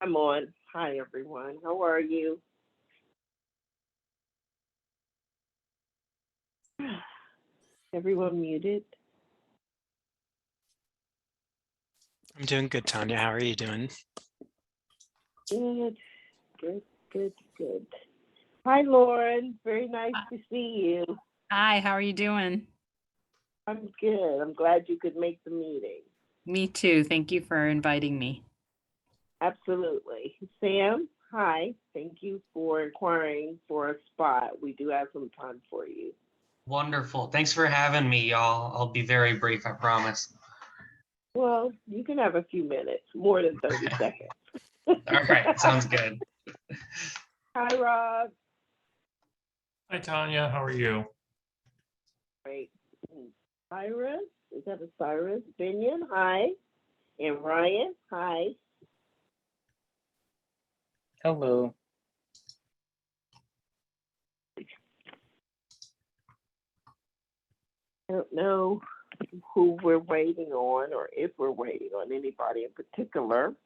I'm on. Hi, everyone. How are you? Everyone muted? I'm doing good, Tanya. How are you doing? Good, good, good, good. Hi, Lauren. Very nice to see you. Hi, how are you doing? I'm good. I'm glad you could make the meeting. Me too. Thank you for inviting me. Absolutely. Sam, hi. Thank you for inquiring for a spot. We do have some time for you. Wonderful. Thanks for having me, y'all. I'll be very brief, I promise. Well, you can have a few minutes, more than 30 seconds. All right, sounds good. Hi, Rob. Hi, Tanya. How are you? Great. Cyrus, is that a Cyrus? Binion, hi. And Ryan, hi. Hello. I don't know who we're waiting on or if we're waiting on anybody in particular,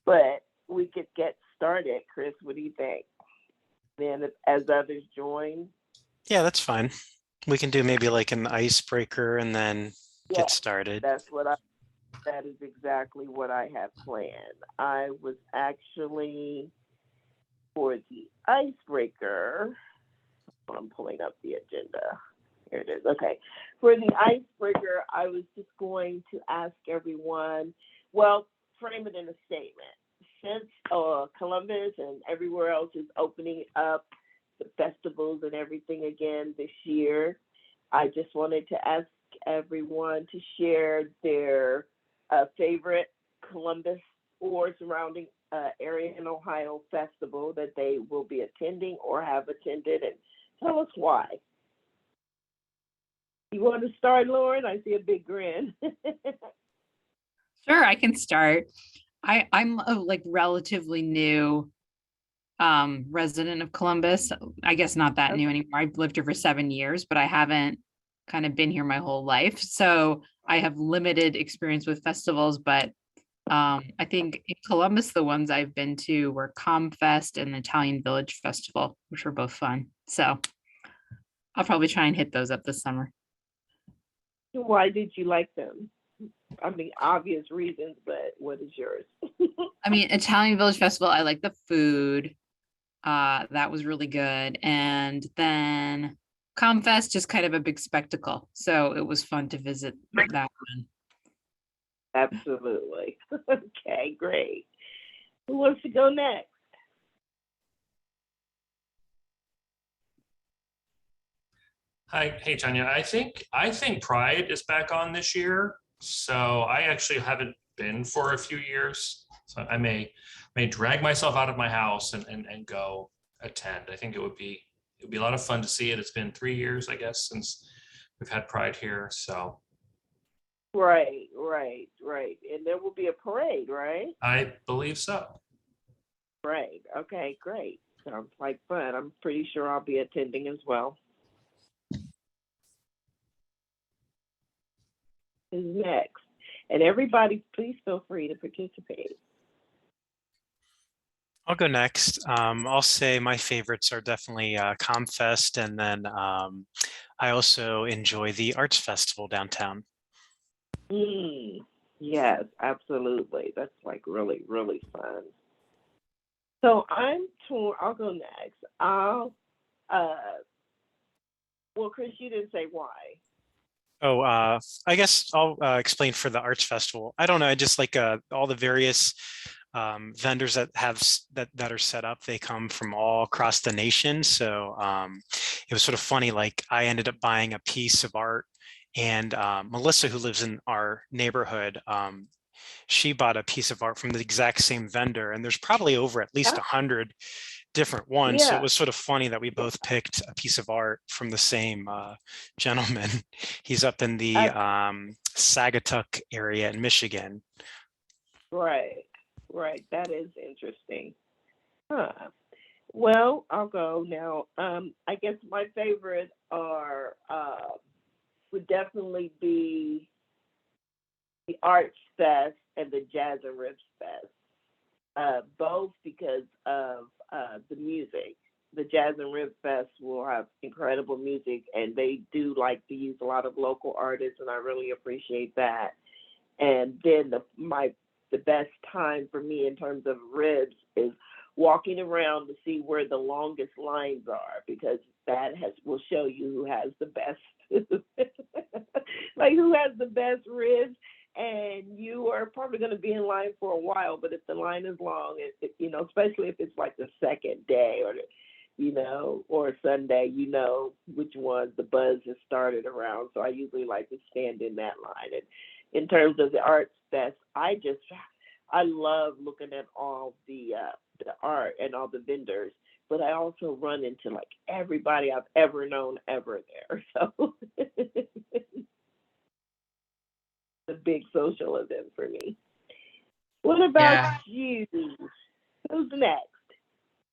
but we could get started. Chris, what do you think? Then as others join, Yeah, that's fine. We can do maybe like an icebreaker and then yeah, get started. that is exactly what I have planned. I was actually for the icebreaker. I'm pulling up the agenda. Here it is. Okay. For the icebreaker, I was just going to ask everyone, well, frame it in a statement. Since Columbus and everywhere else is opening up the festivals and everything again this year, I just wanted to ask everyone to share their favorite Columbus or surrounding area in Ohio festival that they will be attending or have attended, and tell us why. You want to start, Lauren? I see a big grin. Sure, I can start. I'm a like relatively new resident of Columbus. I guess not that new anymore. I've lived here for 7 years, but I haven't kind of been here my whole life. So I have limited experience with festivals, but I think in Columbus, the ones I've been to were ComFest and the Italian Village Festival, which were both fun. So I'll probably try and hit those up this summer. Why did you like them? I mean, obvious reasons, but what is yours? I mean, Italian Village Festival, I like the food. That was really good. And then ComFest, just kind of a big spectacle. So it was fun to visit that one. Absolutely. Okay, great. Who wants to go next? Hi, hey Tanya. I think Pride is back on this year, so I actually haven't been for a few years. So I may drag myself out of my house and go attend. I think it would be a lot of fun to see it. It's been 3 years, I guess, since we've had Pride here. So Right. And there will be a parade, right? I believe so. Right. Okay, great. Sounds like fun. I'm pretty sure I'll be attending as well. Who's next? And everybody, please feel free to participate. I'll go next. I'll say my favorites are definitely ComFest, and then I also enjoy the Arts Festival downtown. Yes, absolutely. That's like really, really fun. So I'm torn. I'll go next. Well, Chris, you didn't say why. Oh, I guess I'll explain for the Arts Festival. I don't know, I just like all the various vendors that that are set up. They come from all across the nation. So it was sort of funny. Like I ended up buying a piece of art, and Melissa, who lives in our neighborhood, she bought a piece of art from the exact same vendor, and there's probably over at least 100 different ones. So it Yeah, was sort of funny that we both picked a piece of art from the same gentleman. He's up in the Sagatuck area in Michigan. right. That is interesting. Huh. Well, I'll go now. I guess my favorites are would definitely be the Arts Fest and the Jazz and Riffs Fest. both because of the music. The Jazz and Rib Fest will have incredible music, and they do like to use a lot of local artists, and I really appreciate that. And then the best time for me in terms of ribs is walking around to see where the longest lines are, because will show you who has the best, like who has the best ribs. And you are probably going to be in line for a while, but if the line is long, especially if it's like the second day or Sunday, which ones the buzz has started around. So I usually like to stand in that line. And in terms of the Arts Fest, I love looking at all the art and all the vendors, but I also run into like everybody I've ever known ever there. So it's a big social event for me. What about you? Who's next?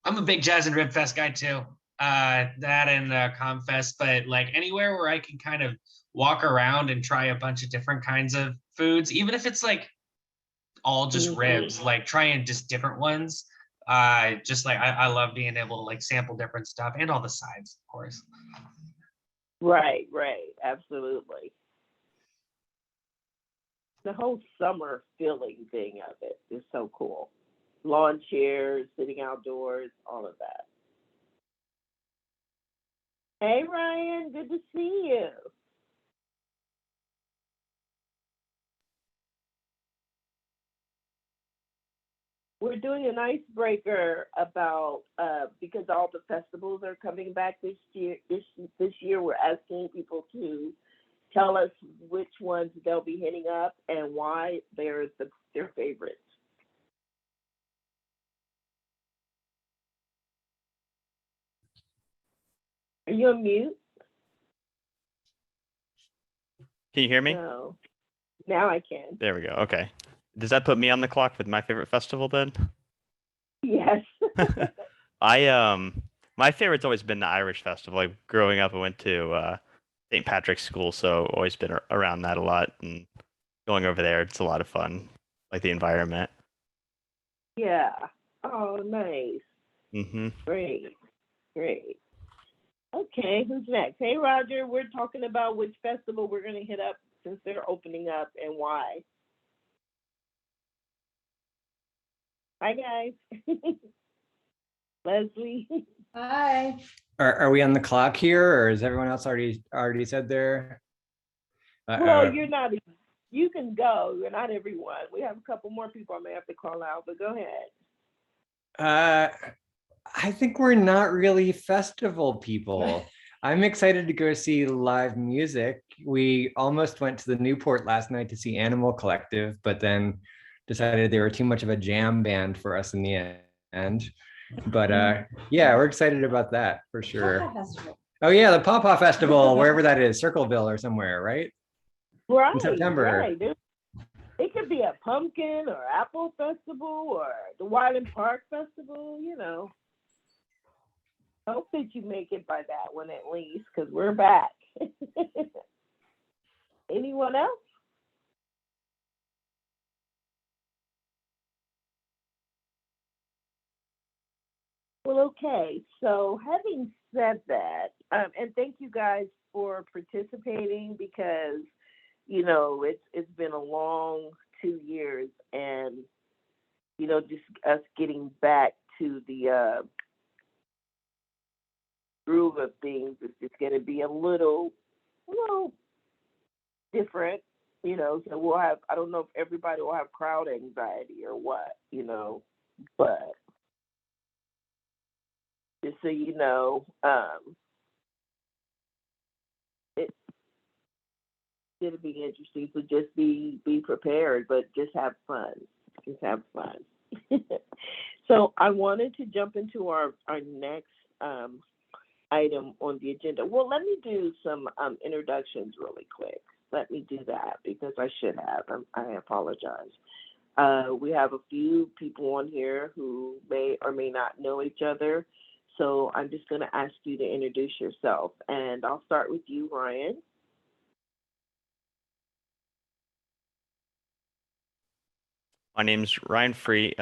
I'm a big Jazz and Rib Fest guy too. That and Comfest, but like anywhere where I can kind of walk around and try a bunch of different kinds of foods, even if it's like all just ribs, like trying just different ones. Just like I love being able to like sample different stuff and all the sides, of course. Right, absolutely. The whole summer feeling thing of it is so cool. Lawn chairs, sitting outdoors, all of that. Hey, Ryan, good to see you. We're doing an icebreaker about because all the festivals are coming back this year. This year, we're asking people to tell us which ones they'll be hitting up and why they're their favorites. Are you on mute? Can you hear me? No. Now I can. There we go. Okay. Does that put me on the clock with my favorite festival then? Yes. My favorite's always been the Irish Festival. Like growing up, I went to St. Patrick's School, so always been around that a lot, and going over there, it's a lot of fun. Like the environment. Yeah. Oh, nice. Mm-hmm. Great. Okay, who's next? Hey, Roger, we're talking about which festival we're going to hit up since they're opening up and why. Hi, guys. Leslie. Hi. Are we on the clock here, or is everyone else already said their? Well, you're not. You can go. You're not everyone. We have a couple more people I may have to call out, but go ahead. I think we're not really festival people. I'm excited to go see live music. We almost went to the Newport last night to see Animal Collective, but then decided they were too much of a jam band for us in the end. But yeah, we're excited about that for sure. Oh yeah, the Pawpaw Festival, wherever that is, Circleville or somewhere, right? Right. In September. Right. It could be a pumpkin or apple festival or the Wyland Park Festival, Hope that you make it by that one at least, because we're back. Anyone else? Well, okay. So having said that, and thank you guys for participating because, it's been a long 2 years and, just us getting back to the groove of things is just going to be a little different, so we'll have, I don't know if everybody will have crowd anxiety or what, but just so you know, it's going to be interesting, so just be prepared, but just have fun. So I wanted to jump into our next item on the agenda. Well, let me do some introductions really quick. Let me do that because I should have. I apologize. We have a few people on here who may or may not know each other. So I'm just going to ask you to introduce yourself. And I'll start with you, Ryan. My name's Ryan Free.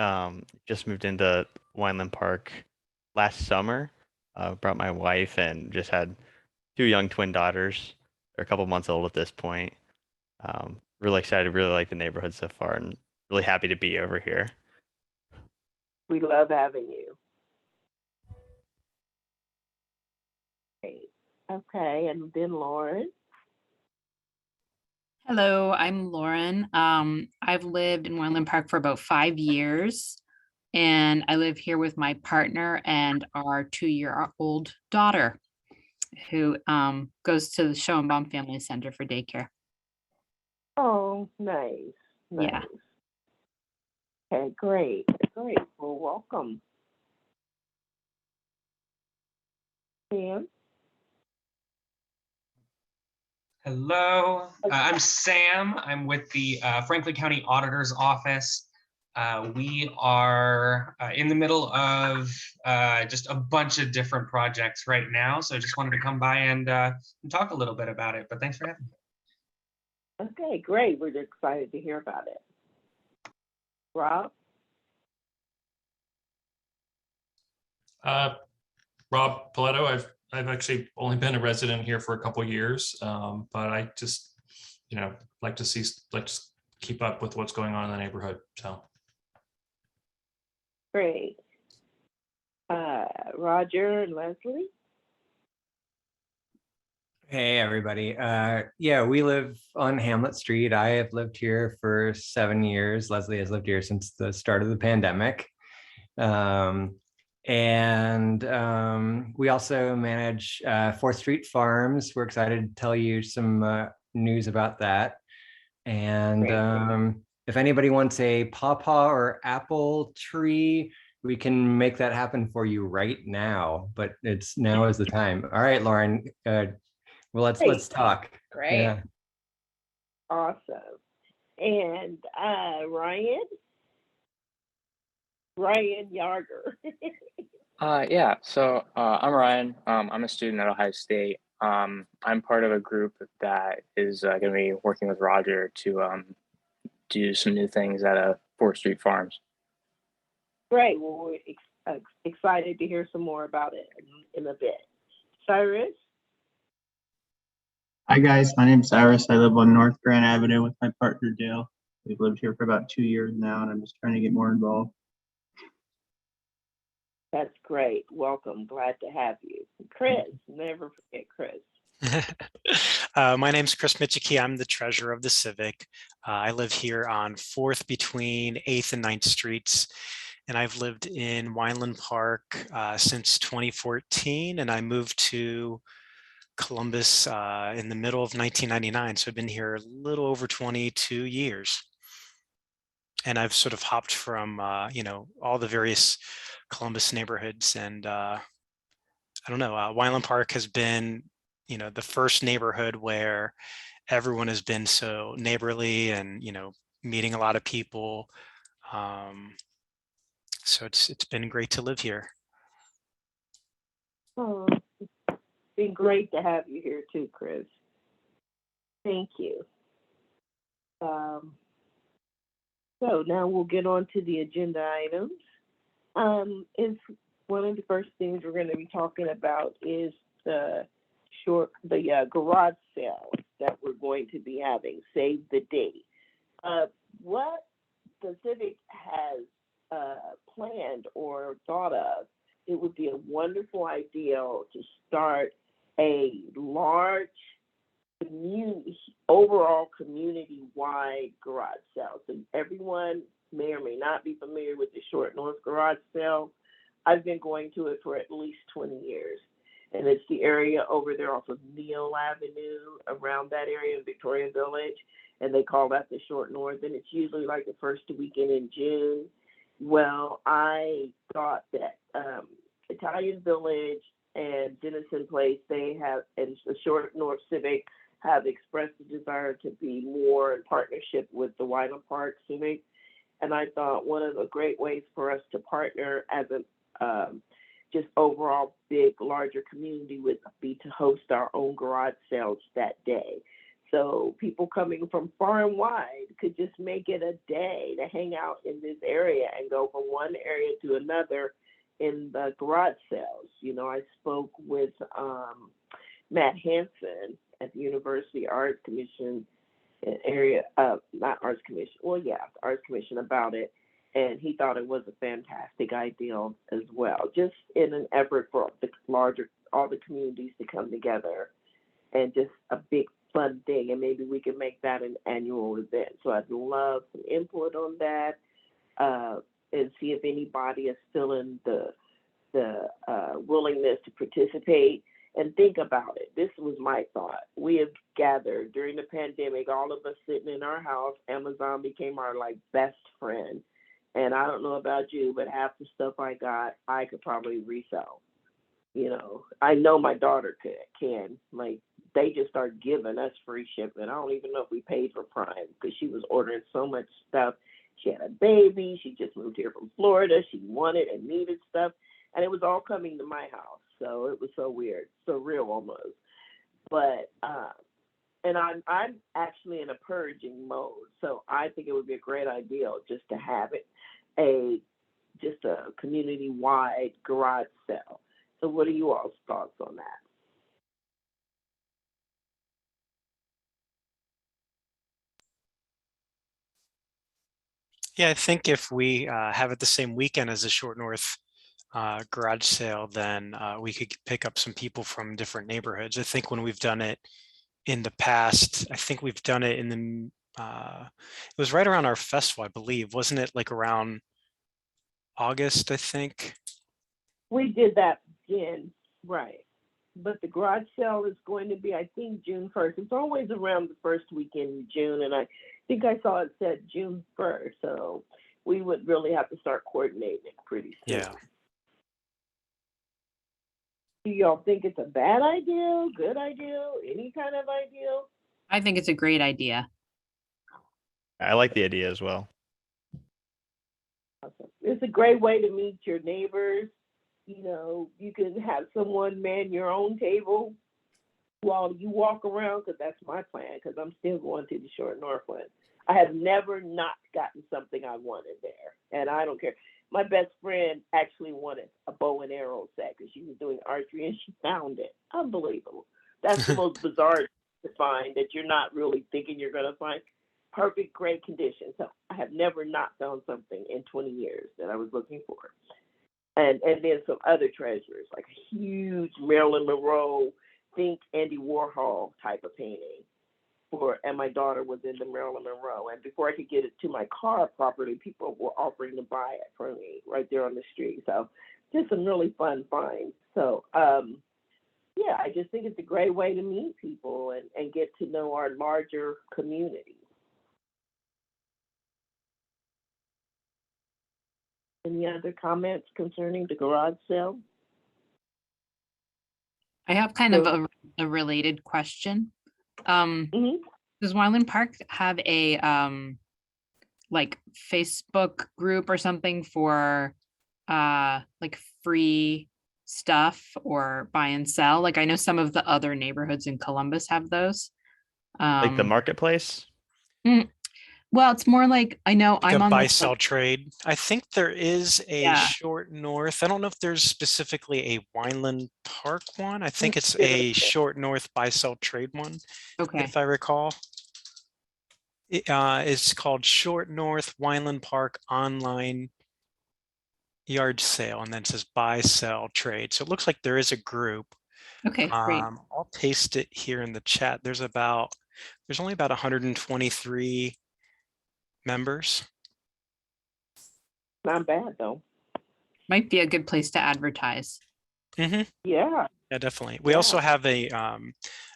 Just moved into Wineland Park last summer. Brought my wife and just had two young twin daughters. They're a couple months old at this point. Really excited, really like the neighborhood so far, and really happy to be over here. We love having you. Great. Okay, and then Lauren. Hello, I'm Lauren. I've lived in Wineland Park for about 5 years, and I live here with my partner and our 2-year-old daughter, who goes to the Schoenbaum Family Center for daycare. Oh, nice. Yeah. Nice. Okay, great. Great. Well, welcome. Sam? Hello, I'm Sam. I'm with the Franklin County Auditor's Office. We are in the middle of just a bunch of different projects right now. So I just wanted to come by and talk a little bit about it, but thanks for having me. Okay, great. We're excited to hear about it. Rob? Rob Paletto. I've actually only been a resident here for a couple years, but I just, like to keep up with what's going on in the neighborhood. So. Great. Roger and Leslie? Hey, everybody. Yeah, we live on Hamlet Street. I have lived here for 7 years. Leslie has lived here since the start of the pandemic. We also manage 4th Street Farms. We're excited to tell you some news about that. And if anybody wants a pawpaw or apple tree, we can make that happen for you right now. But now is the time. All right, Lauren. Well, let's talk. Great. Yeah. Awesome. And Ryan Yarger. Yeah, so I'm Ryan. I'm a student at Ohio State. I'm part of a group that is going to be working with Roger to do some new things at 4th Street Farms. Great. Well, we're excited to hear some more about it in a bit. Cyrus? Hi guys, my name's Cyrus. I live on North Grand Avenue with my partner Dale. We've lived here for about 2 years now, and I'm just trying to get more involved. That's great. Welcome. Glad to have you. Chris, never forget Chris. My name's Chris Michiki. I'm the treasurer of the Civic. I live here on 4th between 8th and 9th Streets. And I've lived in Wineland Park since 2014. And I moved to Columbus in the middle of 1999. So I've been here a little over 22 years. And I've sort of hopped from, all the various Columbus neighborhoods. And I don't know, Wineland Park has been, the first neighborhood where everyone has been so neighborly and, meeting a lot of people. So it's been great to live here. Oh, it's been great to have you here too, Chris. Thank you. So now we'll get on to the agenda items. Is one of the first things we're going to be talking about is the garage sale that we're going to be having. Save the date. What the Civic has planned or thought of, it would be a wonderful idea to start a large overall community-wide garage sale. So everyone may or may not be familiar with the Short North Garage Sale. I've been going to it for at least 20 years. And it's the area over there off of Neal Avenue, around that area in Victoria Village. And they call that the Short North. And it's usually like the first weekend in June. Well, I thought that Italian Village and Denison Place, and the Short North Civic have expressed a desire to be more in partnership with the Wineland Park Civic. And I thought one of the great ways for us to partner as a just overall big, larger community would be to host our own garage sales that day. So people coming from far and wide could just make it a day to hang out in this area and go from one area to another in the garage sales. You know, I spoke with Matt Hansen at the University Arts Commission area, not Arts Commission, well, yeah, Arts Commission about it. And he thought it was a fantastic idea as well, just in an effort for all the communities to come together and just a big fun thing. And maybe we can make that an annual event. So I'd love some input on that, and see if anybody is still in the willingness to participate. And think about it. This was my thought. We have gathered during the pandemic, all of us sitting in our house. Amazon became our best friend. And I don't know about you, but half the stuff I got, I could probably resell. You know, I know my daughter can. They just start giving us free shipment. I don't even know if we paid for Prime because she was ordering so much stuff. She had a baby. She just moved here from Florida. She wanted and needed stuff. And it was all coming to my house. So it was so weird, surreal almost. But, and I'm actually in a purging mode. So I think it would be a great idea just to have it just a community-wide garage sale. So what are you all's thoughts on that? Yeah, I think if we have it the same weekend as the Short North garage sale, then we could pick up some people from different neighborhoods. I think when we've done it in the past, I think we've done it in the, it was right around our festival, I believe. Wasn't it around August, I think? We did that again, right. But the garage sale is going to be, I think, June 1st. It's always around the first weekend in June, and I think I saw it said June 1st. So we would really have to start coordinating it pretty soon. Yeah. Do y'all think it's a bad idea, good idea, any kind of idea? I think it's a great idea. I like the idea as well. Awesome. It's a great way to meet your neighbors. You know, you can have someone man your own table while you walk around, because that's my plan, because I'm still going to the Short Northland. I have never not gotten something I wanted there, and I don't care. My best friend actually wanted a bow and arrow set because she was doing archery and she found it. Unbelievable. That's the most bizarre to find that you're not really thinking you're going to find. Perfect, great condition. So I have never not found something in 20 years that I was looking for. And then some other treasures, like a huge Marilyn Monroe, think Andy Warhol type of painting. And my daughter was into Marilyn Monroe. And before I could get it to my car properly, people were offering to buy it for me right there on the street. So just some really fun finds. So, yeah, I just think it's a great way to meet people and get to know our larger community. Any other comments concerning the garage sale? I have kind of a related question. Does Wyland Park have a Facebook group or something for free stuff or buy and sell? I know some of the other neighborhoods in Columbus have those. Like the marketplace? Well, it's more I know I'm a on buy the sell trade. I think there is a Yeah. Short North. I don't know if there's specifically a Wineland Park one. I think it's a Short North buy sell trade one, Okay. if I recall. It's called Short North Wineland Park Online Yard Sale, and then it says buy sell trade. So it looks like there is a group. Okay, great. I'll paste it here in the chat. There's only about 123 members. Not bad, though. Might be a good place to advertise. Mm-hmm. Yeah. Yeah, definitely. We also have a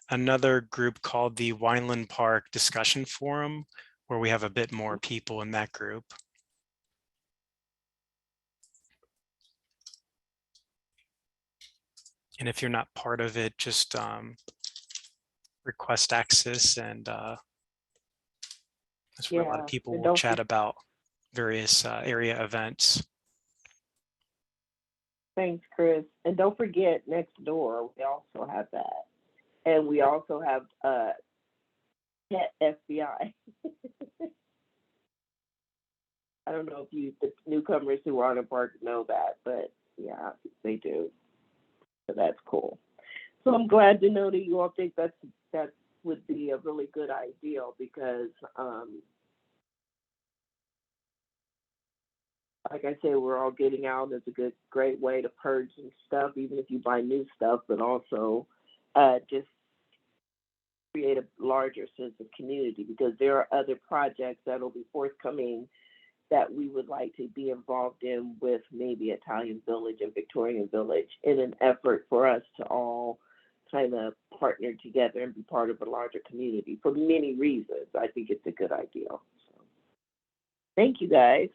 another group called the Wineland Park Discussion Forum, where we have a bit more people in that group. And if you're not part of it, just request access, and that's where a lot of people will chat about various area events. Thanks, Chris. And don't forget, next door, we also have that. And we also have pet FBI. I don't know if the newcomers who are on the park know that, but yeah, they do. So that's cool. So I'm glad to know that you all think that would be a really good idea because, like I said, we're all getting out. It's a great way to purge some stuff, even if you buy new stuff, but also just create a larger sense of community because there are other projects that will be forthcoming that we would like to be involved in with maybe Italian Village and Victorian Village in an effort for us to all kind of partner together and be part of a larger community for many reasons. I think it's a good idea. So, thank you guys.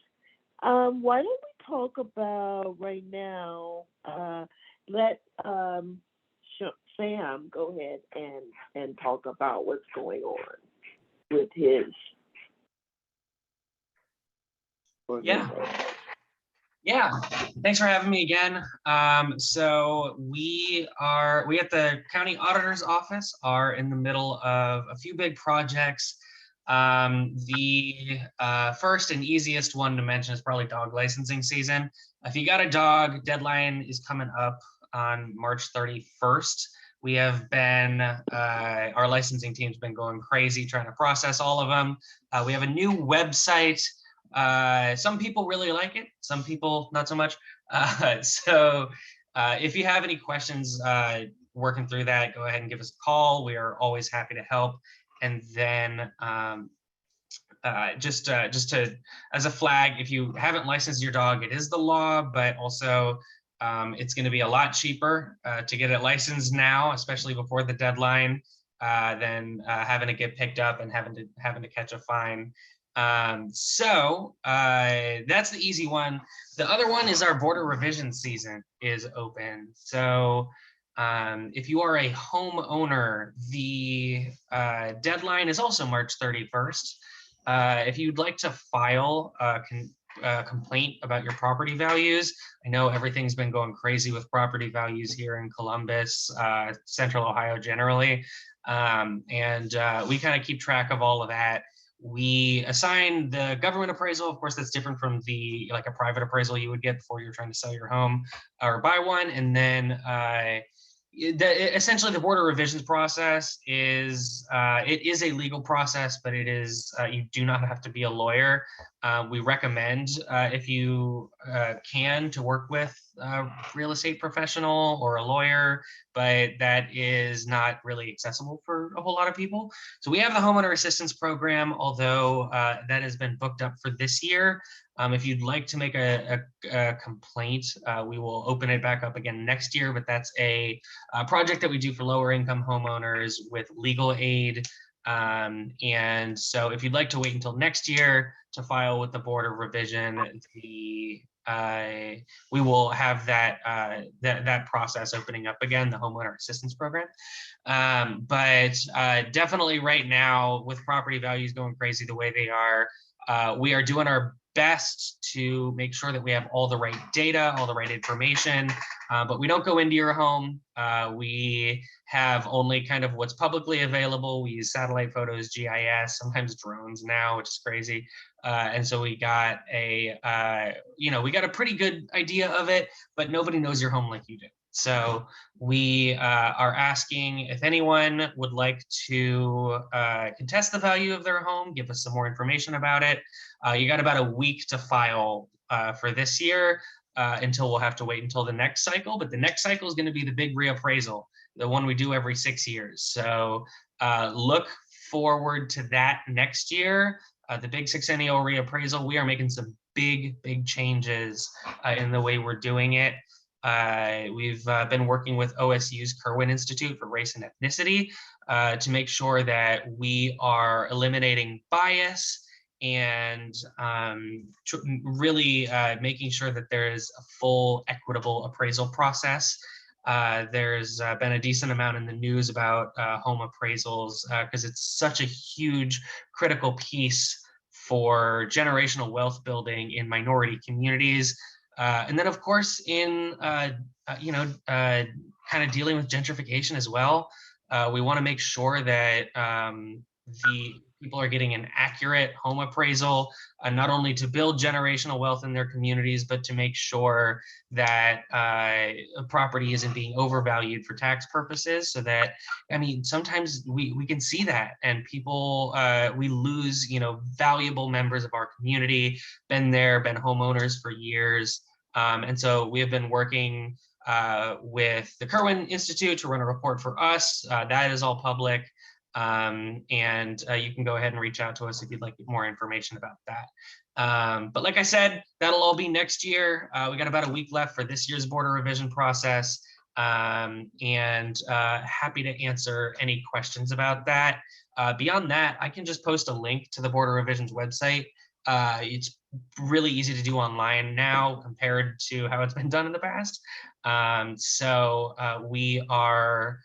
Why don't we talk about right now, let Sam go ahead and talk about what's going on with his Yeah. Thanks for having me again. So we at the county auditor's office are in the middle of a few big projects. The first and easiest one to mention is probably dog licensing season. If you got a dog, deadline is coming up on March 31st. We have been, our licensing team's been going crazy trying to process all of them. We have a new website. Some people really like it, some people not so much. So if you have any questions working through that, go ahead and give us a call. We are always happy to help. And then just to as a flag, if you haven't licensed your dog, it is the law, but also it's going to be a lot cheaper to get it licensed now, especially before the deadline, than having to get picked up and having to catch a fine. So that's the easy one. The other one is our border revision season is open. So if you are a homeowner, the deadline is also March 31st. If you'd like to file a complaint about your property values, I know everything's been going crazy with property values here in Columbus, Central Ohio generally, and we kind of keep track of all of that. We assign the government appraisal. Of course, that's different from like a private appraisal you would get before you're trying to sell your home or buy one. And then essentially the border revisions process is, it is a legal process, but it is, you do not have to be a lawyer. We recommend if you can to work with a real estate professional or a lawyer, but that is not really accessible for a whole lot of people. So we have the homeowner assistance program, although that has been booked up for this year. If you'd like to make a complaint, we will open it back up again next year, but that's a project that we do for lower income homeowners with legal aid. And so if you'd like to wait until next year to file with the Board of Revision, we will have that process opening up again, the homeowner assistance program. But definitely right now with property values going crazy the way they are, we are doing our best to make sure that we have all the right data, all the right information, but we don't go into your home. We have only kind of what's publicly available. We use satellite photos, GIS, sometimes drones now, which is crazy. And so we got a pretty good idea of it, but nobody knows your home like you do. So we are asking if anyone would like to contest the value of their home, give us some more information about it. You got about a week to file for this year until we'll have to wait until the next cycle. But the next cycle is going to be the big reappraisal, the one we do every 6 years. So look forward to that next year. The big sexennial reappraisal, we are making some big changes in the way we're doing it. We've been working with OSU's Kirwan Institute for Race and Ethnicity to make sure that we are eliminating bias and really making sure that there is a full equitable appraisal process. There's been a decent amount in the news about home appraisals because it's such a huge critical piece for generational wealth building in minority communities. And then, of course, in kind of dealing with gentrification as well, we want to make sure that the people are getting an accurate home appraisal, not only to build generational wealth in their communities, but to make sure that a property isn't being overvalued for tax purposes. So that, I mean, sometimes we can see that, and people, we lose, valuable members of our community, been homeowners for years. And so we have been working with the Kirwan Institute to run a report for us. That is all public. And you can go ahead and reach out to us if you'd like more information about that. But like I said, that'll all be next year. We got about a week left for this year's border revision process. And happy to answer any questions about that. Beyond that, I can just post a link to the Border Revisions website. It's really easy to do online now compared to how it's been done in the past. So we are,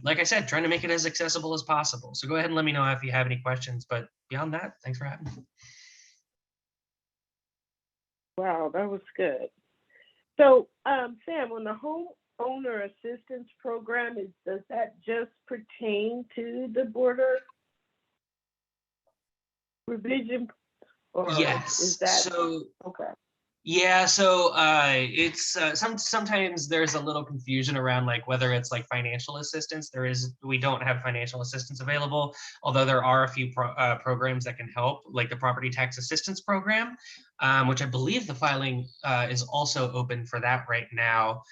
like I said, trying to make it as accessible as possible. So go ahead and let me know if you have any questions. But beyond that, thanks for having me. Wow, that was good. So, Sam, on the homeowner assistance program, does that just pertain to the border revision? Or Yes. Is that so? Okay. Yeah, so it's sometimes there's a little confusion around like whether it's like financial assistance. We don't have financial assistance available, although there are a few programs that can help, like the property tax assistance program, which I believe the filing is also open for that right now.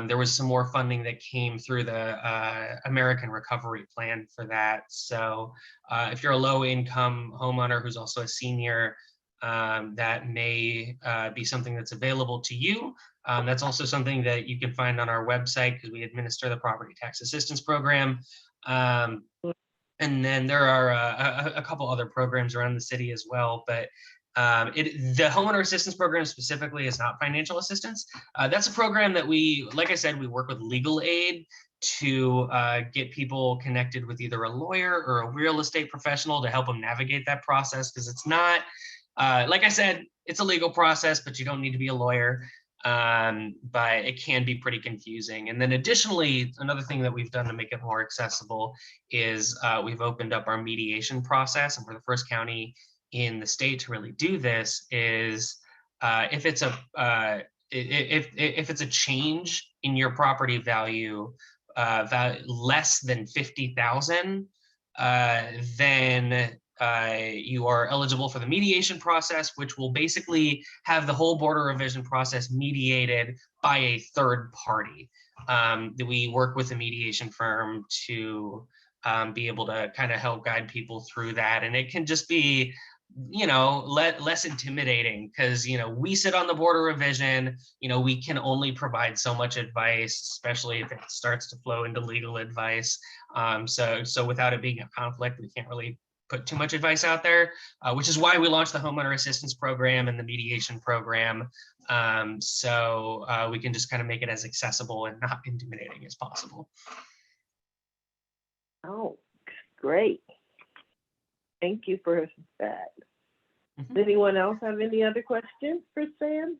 There was some more funding that came through the American Recovery Plan for that. So if you're a low income homeowner who's also a senior, that may be something that's available to you. That's also something that you can find on our website because we administer the property tax assistance program. And then there are a couple other programs around the city as well, but the homeowner assistance program specifically is not financial assistance. That's a program that like I said, we work with legal aid to get people connected with either a lawyer or a real estate professional to help them navigate that process, because it's not, like I said, it's a legal process, but you don't need to be a lawyer. But it can be pretty confusing. And then additionally, another thing that we've done to make it more accessible is we've opened up our mediation process. And we're the first county in the state to really do this. Is if it's a change in your property value, less than 50,000, then you are eligible for the mediation process, which will basically have the whole border revision process mediated by a third party. We work with a mediation firm to be able to kind of help guide people through that. And it can just be, less intimidating because, we sit on the border revision, we can only provide so much advice, especially if it starts to flow into legal advice. So without it being a conflict, we can't really put too much advice out there, which is why we launched the homeowner assistance program and the mediation program. So we can just kind of make it as accessible and not intimidating as possible. Oh, great. Thank you for that. Does anyone else have any other questions for Sam?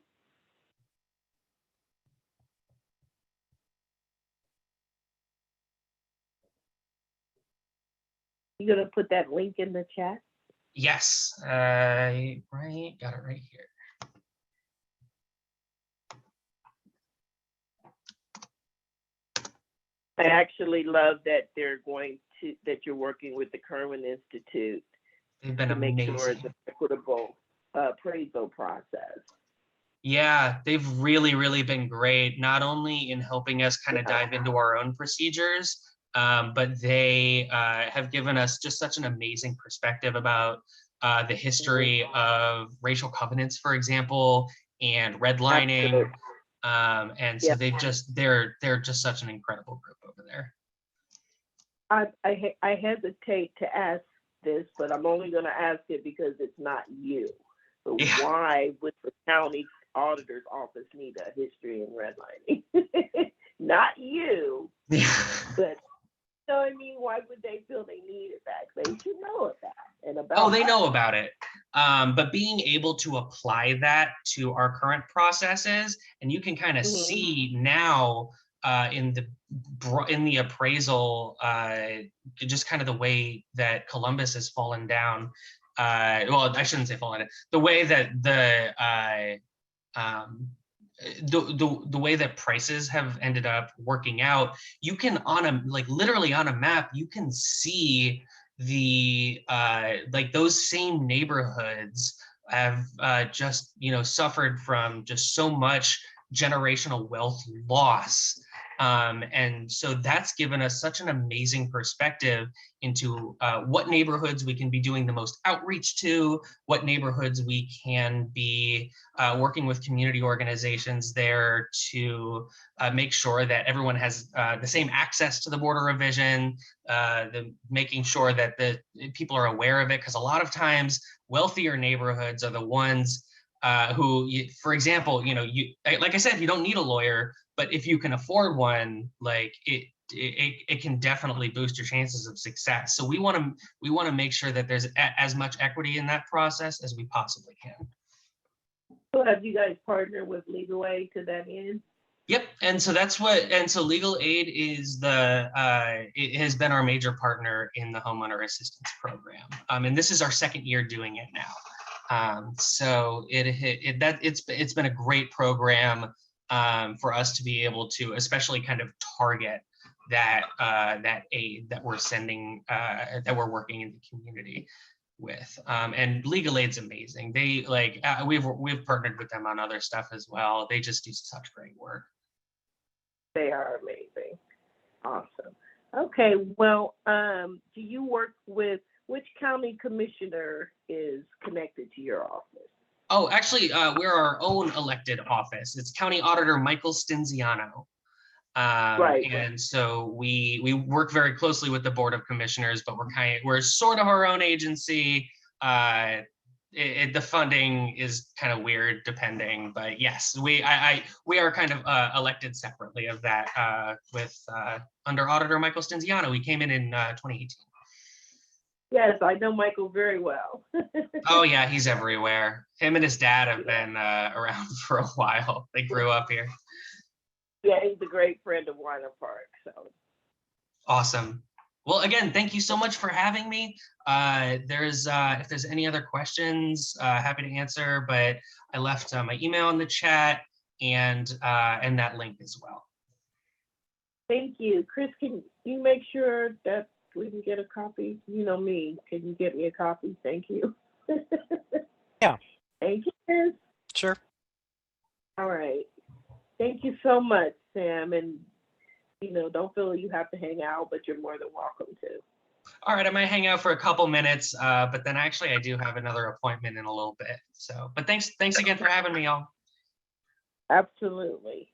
You gonna put that link in the chat? Yes, right, got it right here. I actually love that that you're working with the Kirwan Institute They've been to make amazing. sure it's an equitable appraisal process. Yeah, they've really, really been great, not only in helping us kind of dive into our own procedures, but they have given us just such an amazing perspective about the history of racial covenants, for example, and redlining. And so they're just such an incredible group over there. I hesitate to ask this, but I'm only going to ask it because it's not you. So why would the county auditor's office need a history in redlining? Not you, but I mean, why would they feel they need it back? They should know of that and about. Oh, they know about it. But being able to apply that to our current processes, and you can kind of see now in the appraisal, just kind of the way that Columbus has fallen down. Well, I shouldn't say fallen down. The way that the way that prices have ended up working out, you can literally on a map, you can see the like those same neighborhoods have just suffered from just so much generational wealth loss. And so that's given us such an amazing perspective into what neighborhoods we can be doing the most outreach to, what neighborhoods we can be working with community organizations there to make sure that everyone has the same access to the border revision, making sure that the people are aware of it, because a lot of times wealthier neighborhoods are the ones who, for example, like I said, you don't need a lawyer, but if you can afford one, like it can definitely boost your chances of success. So we want to make sure that there's as much equity in that process as we possibly can. So have you guys partnered with Legal Aid to that end? Yep, and so Legal Aid is it has been our major partner in the homeowner assistance program, and this is our second year doing it now. So it's been a great program for us to be able to, especially kind of target that aid that we're sending, that we're working in the community with. And Legal Aid's amazing. They we've partnered with them on other stuff as well. They just do such great work. They are amazing. Awesome. Okay, well, do you work with, which county commissioner is connected to your office? Oh, actually, we're our own elected office. It's County Auditor Michael Stinziano. Right. And so we work very closely with the Board of Commissioners, but we're sort of our own agency. The funding is kind of weird depending, but yes, we are kind of elected separately of that with under Auditor Michael Stinziano. He came in 2018. Yes, I know Michael very well. Oh yeah, he's everywhere. Him and his dad have been around for a while. They grew up here. Yeah, he's a great friend of Wyland Park. So awesome. Well, again, thank you so much for having me. If there's any other questions, happy to answer. But I left my email in the chat and that link as well. Thank you, Chris. Can you make sure that we can get a copy? You know me. Can you get me a copy? Thank you. Yeah. Thank you, Chris. Sure. All right. Thank you so much, Sam. And don't feel you have to hang out, but you're more than welcome to. All right, I might hang out for a couple minutes, but then actually I do have another appointment in a little bit. So, but thanks again for having me, y'all. Absolutely.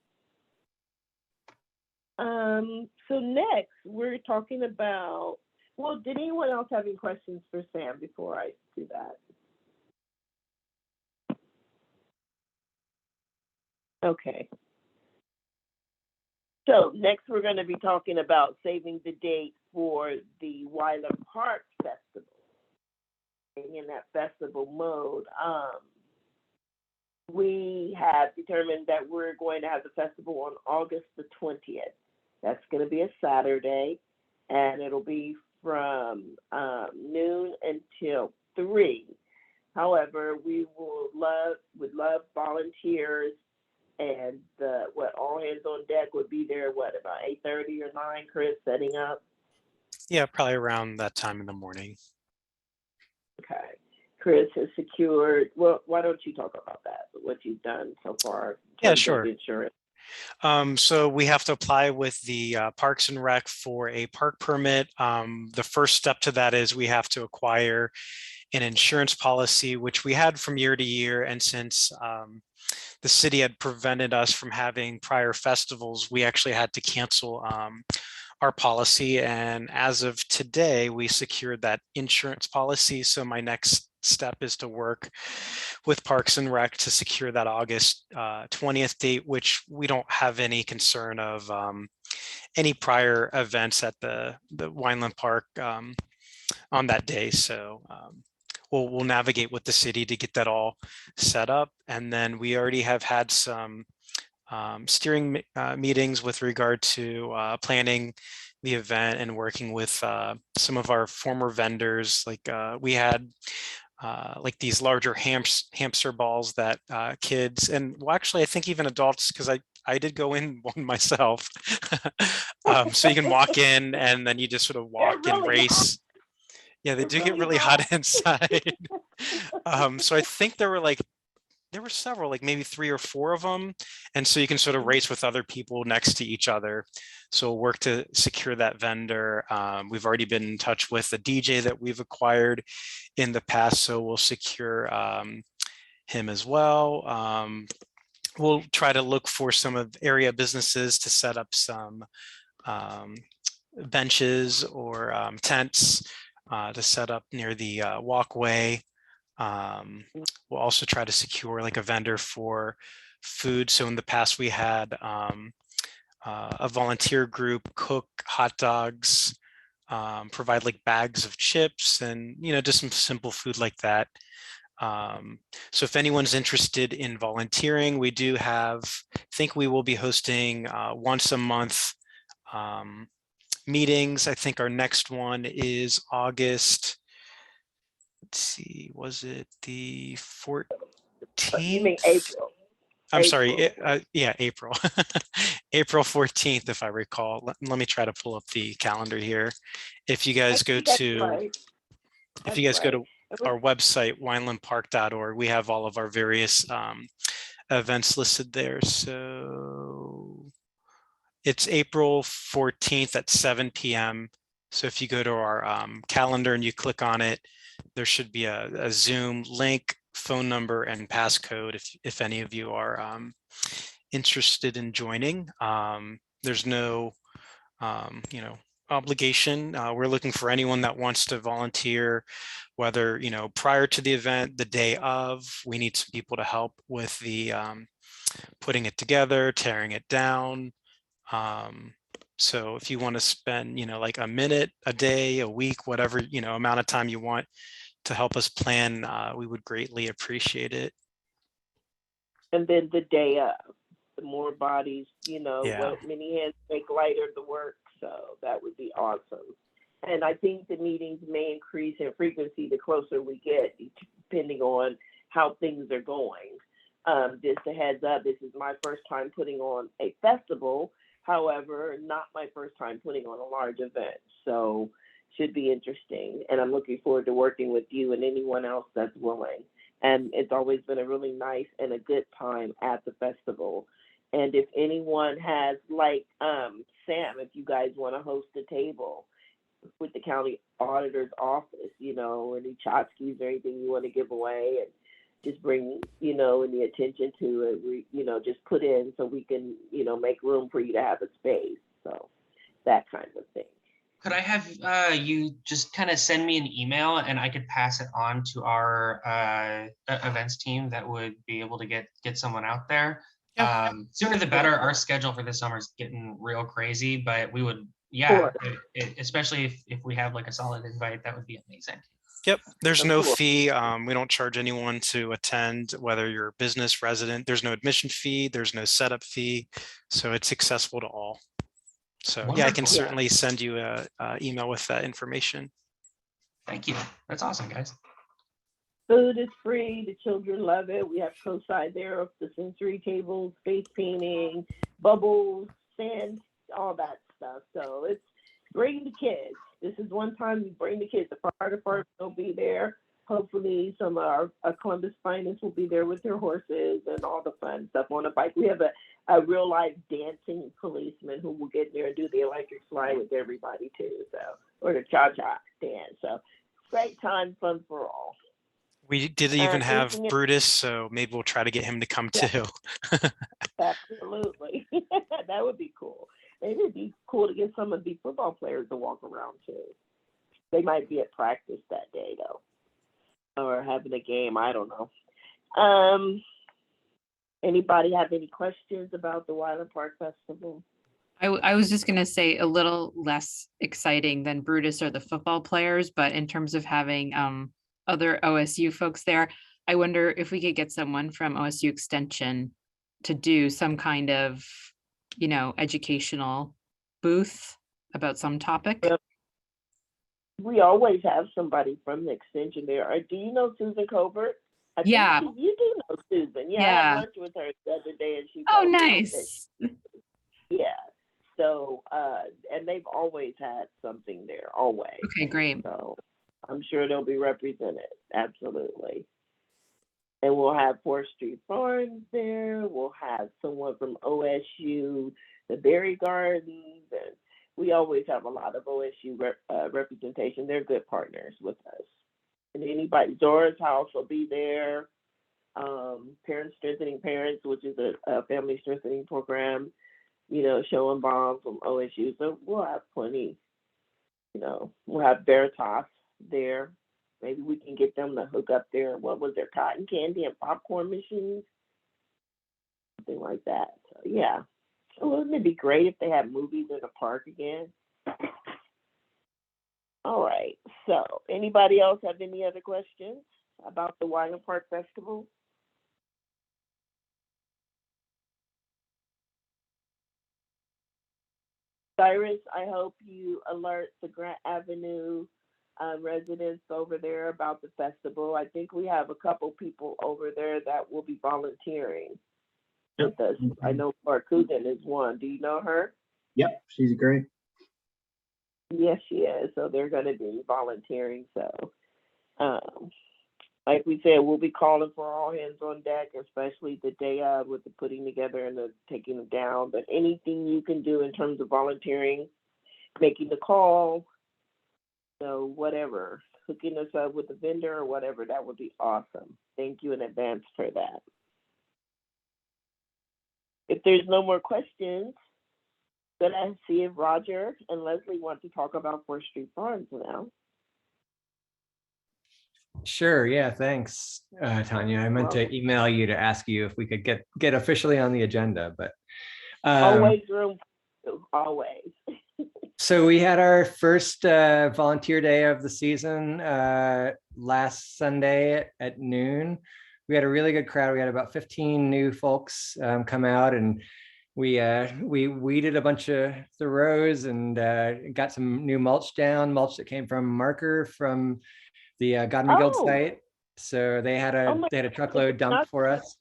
So next we're talking about, well, did anyone else have any questions for Sam before I do that? Okay. So next we're going to be talking about saving the date for the Wyland Park Festival. In that festival mode, we have determined that we're going to have the festival on August the 20th. That's going to be a Saturday, and it'll be from noon until 3. However, we would love volunteers, and all hands on deck would be there, about 8:30 or 9, Chris, setting up? Yeah, probably around that time in the morning. Okay. Chris has secured, well, why don't you talk about that, what you've done so far? Yeah, sure. Insurance. So we have to apply with the Parks and Rec for a park permit. The first step to that is we have to acquire an insurance policy, which we had from year to year. And since the city had prevented us from having prior festivals, we actually had to cancel our policy. And as of today, we secured that insurance policy. So my next step is to work with Parks and Rec to secure that August 20th date, which we don't have any concern of any prior events at the Wyland Park on that day. So we'll navigate with the city to get that all set up. And then we already have had some meetings with regard to planning the event and working with some of our former vendors. Like we had like these larger hamster balls that kids and well, actually, I think even adults, because I did go in one myself. So you can walk in and then you just sort of walk and really race. Yeah, they do get really really hot. hot inside. So I think there were several, like maybe 3 or 4 of them. And so you can sort of race with other people next to each other. So we'll work to secure that vendor. We've already been in touch with a DJ that we've acquired in the past, so we'll secure him as well. We'll try to look for some of area businesses to set up some benches or tents to set up near the walkway. We'll also try to secure like a vendor for food. So in the past we had a volunteer group cook hot dogs, provide like bags of chips and, just some simple food like that. So if anyone's interested in volunteering, we do have, I think we will be hosting once a month meetings. I think our next one is August. Let's see, was it the 14th? You mean April? I'm sorry. April. Yeah, April. April 14th, if I recall. Let me try to pull up the calendar here. If you guys go That's to, right. if That's you guys go right. to our website, winelandpark.org, we have all of our various events listed there. So it's April 14th at 7 p.m. So if you go to our calendar and you click on it, there should be a Zoom link, phone number, and passcode if any of you are interested in joining. There's no obligation. We're looking for anyone that wants to volunteer, whether prior to the event, the day of. We need some people to help with the putting it together, tearing it down. So if you want to spend like a minute, a day, a week, whatever amount of time you want to help us plan, we would greatly appreciate it. And then the day of, the more bodies, Yeah. what many hands make lighter the work. So that would be awesome. And I think the meetings may increase in frequency the closer we get, depending on how things are going. Just a heads up, this is my first time putting on a festival. However, not my first time putting on a large event. So should be interesting. And I'm looking forward to working with you and anyone else that's willing. And it's always been a really nice and a good time at the festival. And if anyone has, like Sam, if you guys want to host a table with the county auditor's office, any tchotchkes or anything you want to give away, and just bring, any attention to it, just put in so we can, make room for you to have a space. So that kind of thing. Could I have you just kind of send me an email and I could pass it on to our events team that would be able to get someone out there? Yeah. Sooner the better. Our schedule for this summer is getting real crazy, but we would, Sure. Especially if we have like a solid invite, that would be amazing. Yep, there's Of no course. fee. We don't charge anyone to attend, whether you're a business resident. There's no admission fee, there's no setup fee, so it's accessible to all. So yeah, I can Wonderful. certainly send you a email with that information. Thank you. That's awesome, guys. Food is free. The children love it. We have co-side there of the sensory tables, face painting, bubbles, sand, all that stuff. So it's bring the kids. This is one time you bring the kids. The fire department will be there. Hopefully some of our Columbus finest will be there with their horses and all the fun stuff on a bike. We have a real life dancing policeman who will get there and do the electric slide with everybody too. So, or the cha-cha dance. So great time, fun for all. We did even have anything- Brutus, so maybe we'll try to get him to come too. Absolutely. That would be cool. Maybe it'd be cool to get some of the football players to walk around too. They might be at practice that day though, or having a game. I don't know. Anybody have any questions about the Wyland Park Festival? I was just gonna say a little less exciting than Brutus or the football players, but in terms of having other OSU folks there, I wonder if we could get someone from OSU Extension to do some kind of, educational booth about some topic. Yep. We always have somebody from the extension there. Do you know Susan Colbert? I think Yeah. you do know Susan. Yeah, I Yeah. had lunch with her the other day, and she Oh, told me that nice. yeah. So, and they've always had something there, always. Okay, great. So I'm sure they'll be represented. Absolutely. And we'll have Forestry Farms there. We'll have someone from OSU, the Berry Gardens, and we always have a lot of OSU representation. They're good partners with us. And anybody, Dora's House will be there. Parents Strengthening Parents, which is a family strengthening program, showing bomb from OSU. So we'll have plenty, we'll have Veritas there. Maybe we can get them to hook up their, what was their cotton candy and popcorn machines? Something like that. So yeah. So wouldn't it be great if they had movies in the park again? All right. So anybody else have any other questions about the Wyland Park Festival? Cyrus, I hope you alert the Grant Avenue residents over there about the festival. I think we have a couple people over there that will be volunteering with us. I know Clark Coogan is one. Do you know her? Yep, she's great. Yes, she is. So they're going to be volunteering. So, like we said, we'll be calling for all hands on deck, especially the day of with the putting together and the taking them down. But anything you can do in terms of volunteering, making the call, whatever, hooking us up with a vendor or whatever, that would be awesome. Thank you in advance for that. If there's no more questions, gonna see if Roger and Leslie want to talk about Forestry Farms now. Sure. Yeah. Thanks, Tanya. I meant to email you to ask you if we could get officially on the agenda, but always room, always. So we had our first volunteer day of the season last Sunday at noon. We had a really good crowd. We had about 15 new folks come out, and we weeded a bunch of the rows and got some new mulch mulch that came from Marker from the Godman Guild site. So they had a truckload dumped for us.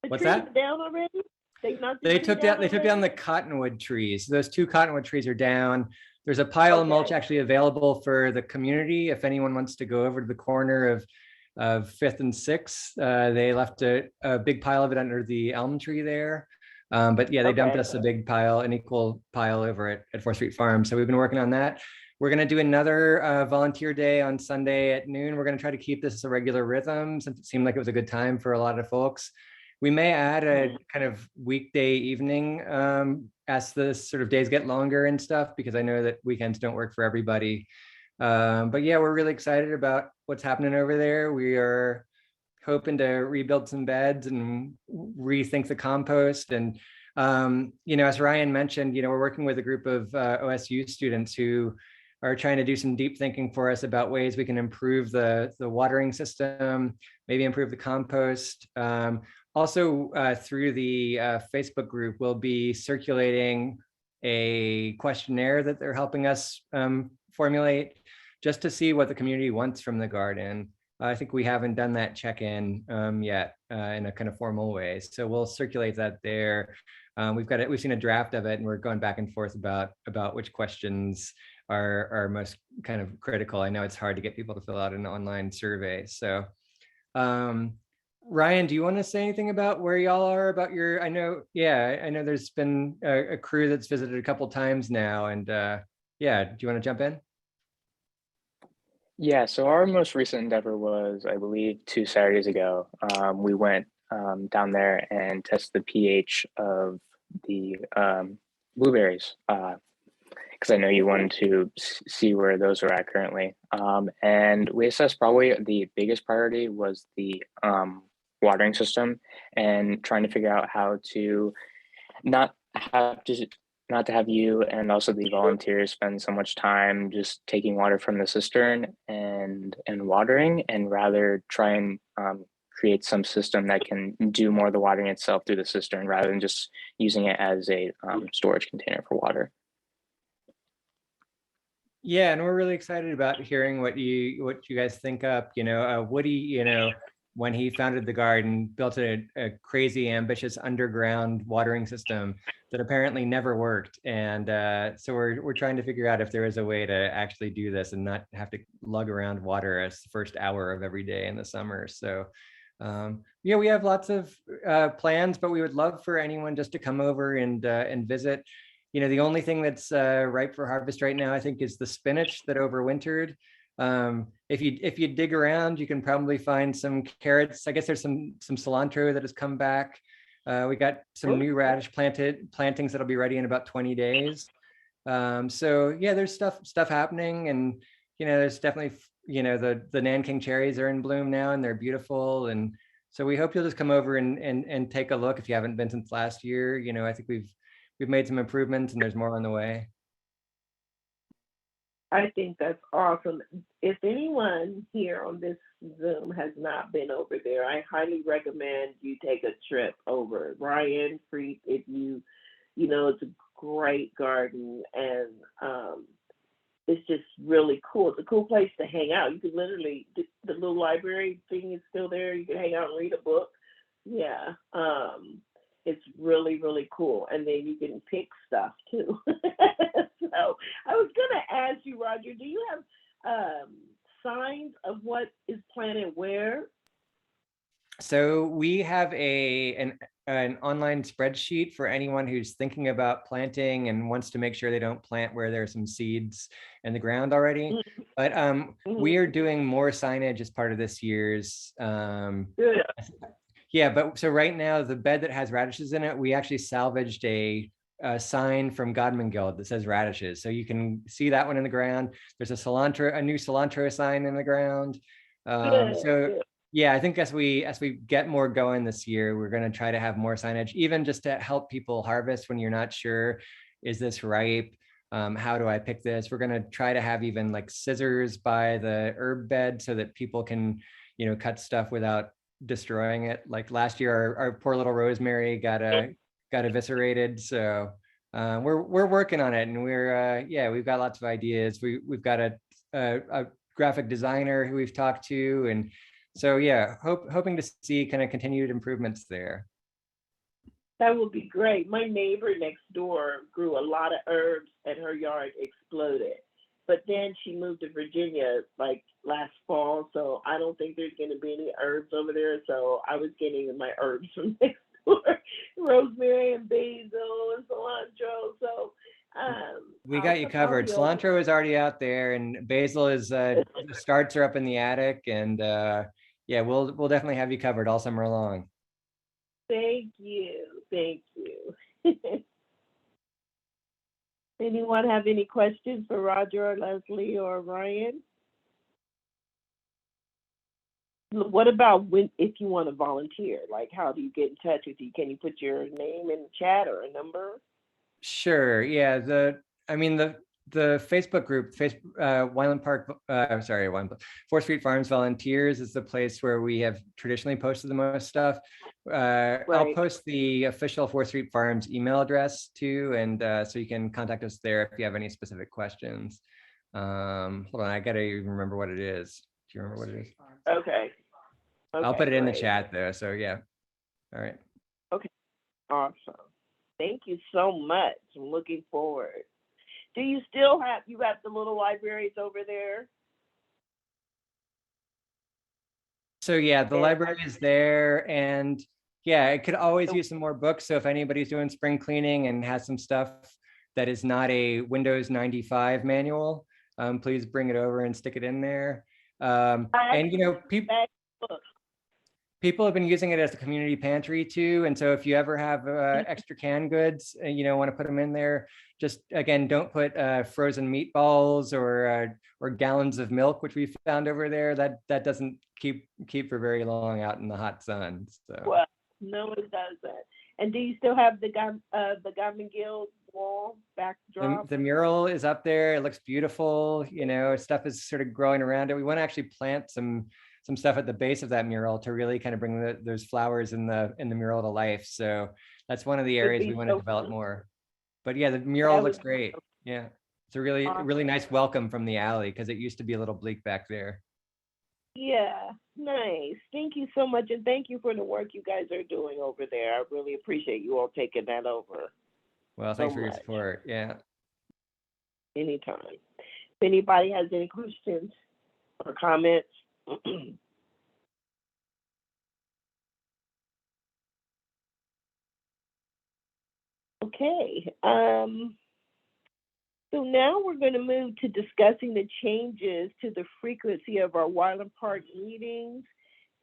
What's that? Down already? They took down the cottonwood trees. Those 2 cottonwood trees are down. There's a pile of mulch actually available for the community. If anyone wants to go over to the corner of 5th and 6th, they left a big pile of it under the elm tree there. But yeah, they dumped us a big pile, an equal pile over at 4th Street Farm. So we've been working on that. We're going to do another volunteer day on Sunday at noon. We're going to try to keep this a regular rhythm since it seemed like it was a good time for a lot of folks. We may add a kind of weekday evening as the sort of days get longer and stuff, because I know that weekends don't work for everybody. But yeah, we're really excited about what's happening over there. We are hoping to rebuild some beds and rethink the compost. And, as Ryan mentioned, we're working with a group of OSU students who are trying to do some deep thinking for us about ways we can improve the watering system, maybe improve the compost. Also, through the Facebook group, we'll be circulating a questionnaire that they're helping us formulate just to see what the community wants from the garden. I think we haven't done that check-in yet in a kind of formal way. So we'll circulate that there. We've seen a draft of it, and we're going back and forth about which questions are most kind of critical. I know it's hard to get people to fill out an online survey. So Ryan, do you want to say anything about where y'all are about your, I know there's been a crew that's visited a couple times now, and do you want to jump in? Yeah, so our most recent endeavor was, I believe, 2 Saturdays ago. We went down there and tested the pH of the blueberries, because I know you wanted to see where those are at currently. And we assessed probably the biggest priority was the watering system, and trying to figure out how to not to have you and also the volunteers spend so much time just taking water from the cistern and watering, and rather try and create some system that can do more of the watering itself through the cistern rather than just using it as a storage container for water. Yeah, and we're really excited about hearing what you guys think up. Woody, when he founded the garden, built a crazy ambitious underground watering system that apparently never worked. And so we're trying to figure out if there is a way to actually do this and not have to lug around water as the first hour of every day in the summer. So yeah, we have lots of plans, but we would love for anyone just to come over and visit. The only thing that's ripe for harvest right now, I think, is the spinach that overwintered. If you dig around, you can probably find some carrots. I guess there's some cilantro that has come back. We got some new radish plantings that'll be ready in about 20 days. So yeah, there's stuff happening, and there's definitely the Nanking cherries are in bloom now, and they're beautiful. And so we hope you'll just come over and take a look if you haven't been since last year. I think we've made some improvements, and there's more on the way. I think that's awesome. If anyone here on this Zoom has not been over there, I highly recommend you take a trip over. Ryan Freet, if it's a great garden, and it's just really cool. It's a cool place to hang out. You could literally, the little library thing is still there. You can hang out and read a book. Yeah. It's really, really cool. And then you can pick stuff too. So I was going to ask you, Roger, do you have signs of what is planted where? So we have an online spreadsheet for anyone who's thinking about planting and wants to make sure they don't plant where there are some seeds in the ground already. Mm-hmm. But we are doing more signage as part of this year's Good. Yeah, but so right now, the bed that has radishes in it, we actually salvaged a sign from Godman Guild that says radishes. So you can see that one in the ground. There's a new cilantro sign in the ground. So yeah, I think as we get more going this year, we're going to try to have more signage, even just to help people harvest when you're not sure, is this ripe? How do I pick this? We're going to try to have even like scissors by the herb bed so that people can, cut stuff without destroying it. Like last year, our poor little rosemary got eviscerated. So we're working on it, and we've got lots of ideas. We've got a graphic designer who we've talked to, and so yeah, hoping to see kind of continued improvements there. That would be great. My neighbor next door grew a lot of herbs, and her yard exploded. But then she moved to Virginia like last fall, so I don't think there's going to be any herbs over there. So I was getting my herbs from next door, rosemary and basil and cilantro. So we got you covered. Cilantro is already out there, and basil is the starts are up in the attic, and yeah, we'll definitely have you covered all summer long. Thank you. Anyone have any questions for Roger or Leslie or Ryan? What about if you want to volunteer? Like, how do you get in touch with you? Can you put your name in the chat or a number? Sure. Yeah. The Facebook group, Wineland Park, 4th Street Farms Volunteers is the place where we have traditionally posted the most stuff. Right. I'll post the official 4th Street Farms email address too, and so you can contact us there if you have any specific questions. Hold on, I gotta even remember what it is. Do you remember what it is? Okay. I'll put it in the chat though, so yeah. All right. Okay, awesome. Thank you so much. I'm looking forward. Do you still have the little libraries over there? So yeah, the library is there, and yeah, it could always use some more books. So if anybody's doing spring cleaning and has some stuff that is not a Windows 95 manual, please bring it over and stick it in there. And people have been using it as a community pantry too. And so if you ever have extra canned goods and want to put them in there, just again, don't put frozen meatballs or gallons of milk, which we found over there. That doesn't keep for very long out in the hot sun. So. Well, no, it doesn't. And do you still have the Godman Guild wall backdrop? The mural is up there. It looks beautiful. Stuff is sort of growing around it. We want to actually plant some some stuff at the base of that mural to really kind of bring those flowers in the mural to life. So that's one of the areas we want to develop more. But yeah, the mural looks great. Yeah, it's a really nice welcome from the alley because it used to be a little bleak back there. Yeah, nice. Thank you so much, and thank you for the work you guys are doing over there. I really appreciate you all taking that over. Well, thanks for your support. Yeah. Anytime. If anybody has any questions or comments. Okay. So now we're going to move to discussing the changes to the frequency of our Wyland Park meetings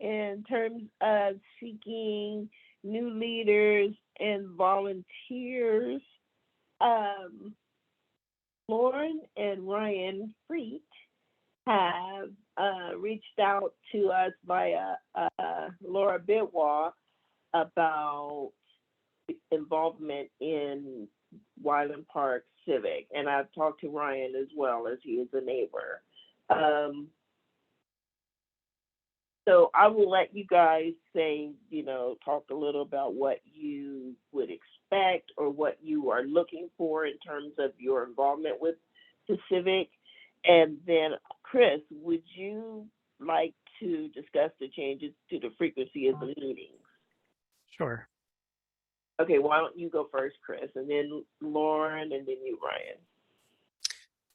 in terms of seeking new leaders and volunteers. Lauren and Ryan Freet have reached out to us via Laura Bidwell about involvement in Wyland Park Civic, and I've talked to Ryan as well, as he is a neighbor. So I will let you guys say, talk a little about what you would expect or what you are looking for in terms of your involvement with the Civic. And then, Chris, would you like to discuss the changes to the frequency of the meetings? Sure. Okay, why don't you go first, Chris, and then Lauren, and then you, Ryan.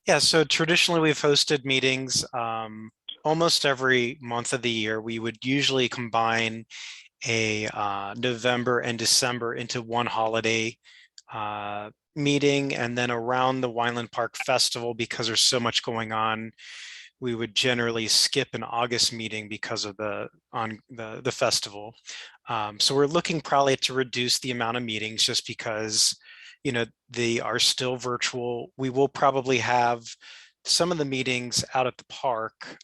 Yeah, so traditionally we've hosted meetings almost every month of the year. We would usually combine a November and December into one holiday meeting, and then around the Wyland Park Festival, because there's so much going on, we would generally skip an August meeting because of the festival. So we're looking probably to reduce the amount of meetings just because, they are still virtual. We will probably have some of the meetings out at the park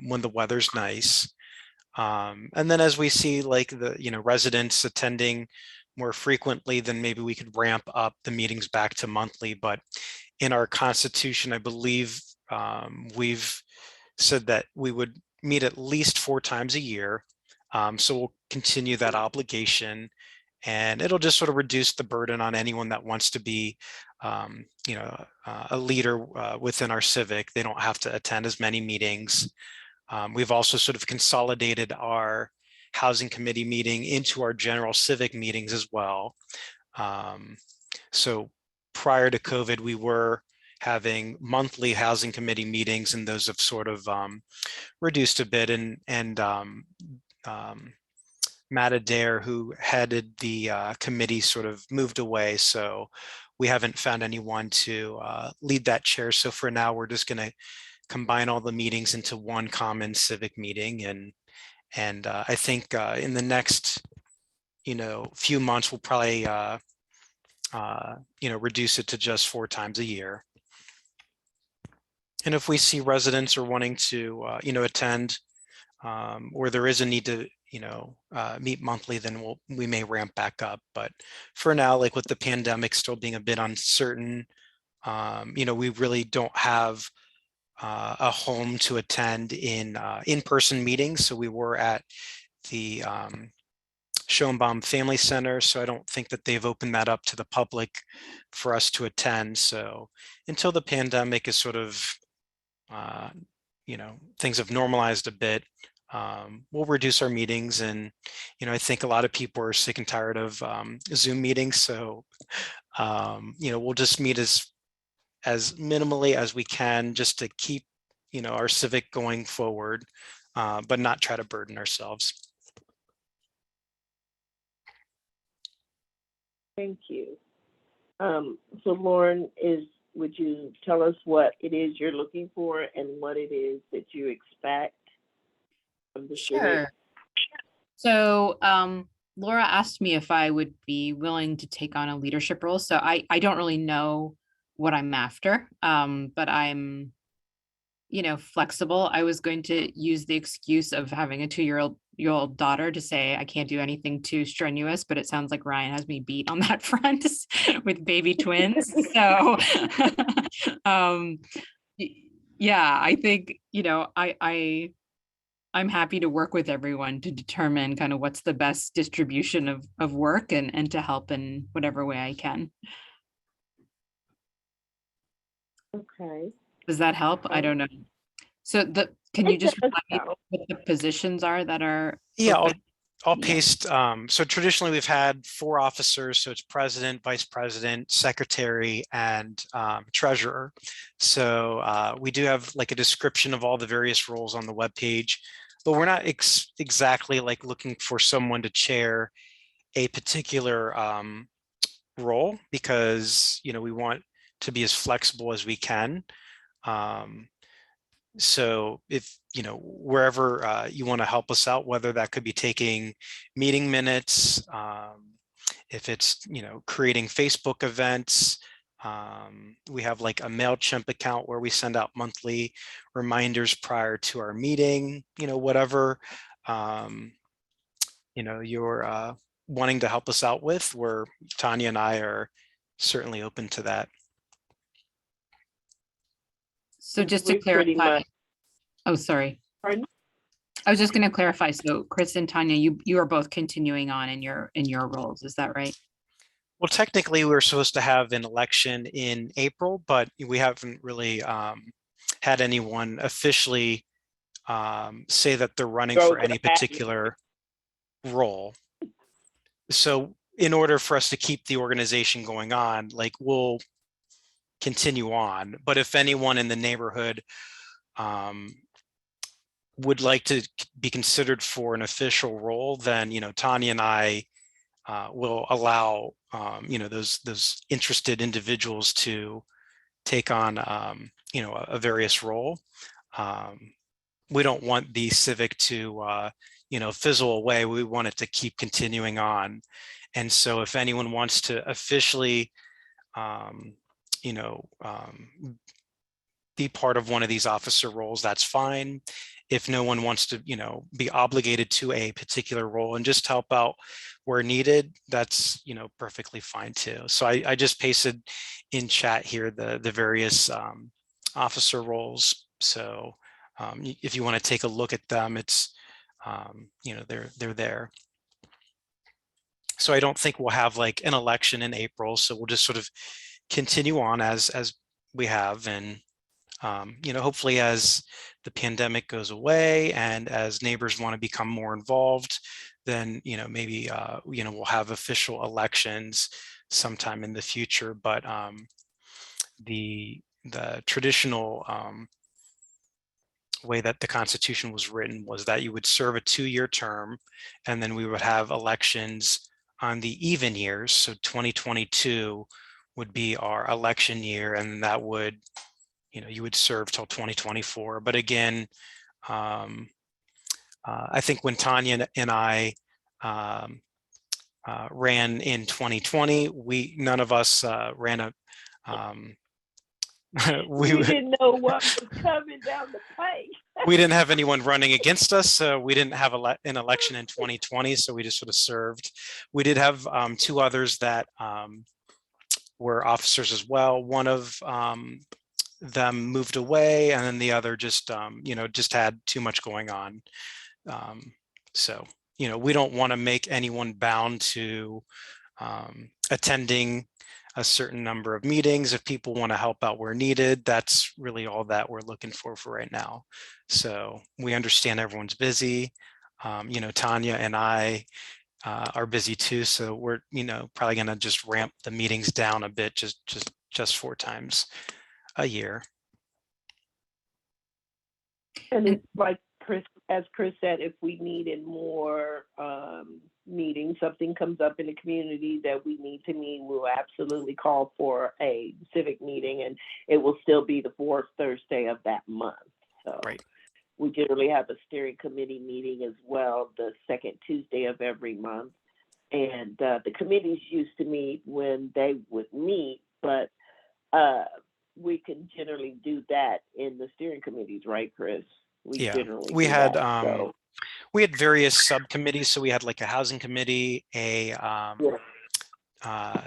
when the weather's nice. And then as we see like the, residents attending more frequently, then maybe we could ramp up the meetings back to monthly. But in our constitution, I believe we've said that we would meet at least 4 times a year. So we'll continue that obligation, and it'll just sort of reduce the burden on anyone that wants to be, a leader within our civic. They don't have to attend as many meetings. We've also sort of consolidated our housing committee meeting into our general civic meetings as well. So prior to COVID, we were having monthly housing committee meetings, and those have sort of reduced a bit. And Matt Adair, who headed the committee, sort of moved away. So we haven't found anyone to lead that chair. So for now, we're just going to combine all the meetings into one common civic meeting. And I think in the next, few months, we'll probably, reduce it to just 4 times a year. And if we see residents are wanting to, attend, or there is a need to, meet monthly, then we may ramp back up. But for now, like with the pandemic still being a bit uncertain, we really don't have a home to attend in-person meetings. So we were at the Schoenbaum Family Center. So I don't think that they've opened that up to the public for us to attend. So until the pandemic is sort of, things have normalized a bit, we'll reduce our meetings. And, I think a lot of people are sick and tired of Zoom meetings. So, we'll just meet as minimally as we can just to keep, our civic going forward, but not try to burden ourselves. Thank you. So Lauren, would you tell us what it is you're looking for and what it is that you expect from the civic? Sure. So Laura asked me if I would be willing to take on a leadership role. So I don't really know what I'm after, but I'm, flexible. I was going to use the excuse of having a 2-year-old daughter to say I can't do anything too strenuous, but it sounds like Ryan has me beat on that front with baby twins. So yeah, I think, I'm happy to work with everyone to determine kind of what's the best distribution of work and to help in whatever way I can. Okay. Does that help? I Okay. don't know. So can you It just does remind me help. what the positions are that are Yeah, open? I'll Yeah. paste. So traditionally we've had 4 officers. So it's president, vice president, secretary, and treasurer. So we do have like a description of all the various roles on the webpage, but we're not exactly like looking for someone to chair a particular role because, you know, we want to be as flexible as we can. So if, you know, wherever you want to help us out, whether that could be taking meeting minutes, if it's, you know, creating Facebook events, we have like a MailChimp account where we send out monthly reminders prior to our meeting, you know, whatever, you know, you're wanting to help us out with, where Tanya and I are certainly open to that. So just to We pretty clarify, much- oh, sorry. Pardon? I was just going to clarify. So Chris and Tanya, you are both continuing on in your roles. Is that right? Well, technically, we were supposed to have an election in April, but we haven't really had anyone officially say that they're running Go for to any the hat. particular role. So in order for us to keep the organization going on, like we'll continue on. But if anyone in the neighborhood would like to be considered for an official role, then, you know, Tanya and I will allow, you know, those interested individuals to take on, you know, a various role. We don't want the civic to, you know, fizzle away. We want it to keep continuing on. And so if anyone wants to officially, you know, be part of one of these officer roles, that's fine. If no one wants to, you know, be obligated to a particular role and just help out where needed, that's, you know, perfectly fine too. So I just pasted in chat here the various officer roles. So if you want to take a look at them, it's, you know, they're there. So I don't think we'll have like an election in April. So we'll just sort of continue on as we have. And you know, hopefully as the pandemic goes away and as neighbors want to become more involved, then, you know, maybe, you know, we'll have official elections sometime in the future. But the traditional way that the Constitution was written was that you would serve a 2-year term, and then we would have elections on the even years. So 2022 would be our election year, and that would, you know, you would serve till 2024. But again, I think when Tanya and I ran in 2020, none of us ran a, we didn't know what was coming down the pike. we didn't have anyone running against us, so we didn't have an election in 2020, so we just sort of served. We did have 2 others that were officers as well. One of them moved away, and then the other just you know, just had too much going on. So, you know, we don't want to make anyone bound to attending a certain number of meetings. If people want to help out where needed, that's really all that we're looking for right now. So we understand everyone's busy. You know, Tanya and I are busy too, so we're, you know, probably going to just ramp the meetings down a bit, just 4 times a year. And it's like as Chris said, if we needed more meetings, something comes up in the community that we need to meet, we'll absolutely call for a civic meeting, and it will still be the 4th Thursday of that month. So Right. We generally have a steering committee meeting as well, the 2nd Tuesday of every month. And the committees used to meet when they would meet, but we can generally do that in the steering committees, right, Chris? Yeah, generally we do had that, so. we had various subcommittees. So we had like a housing committee, a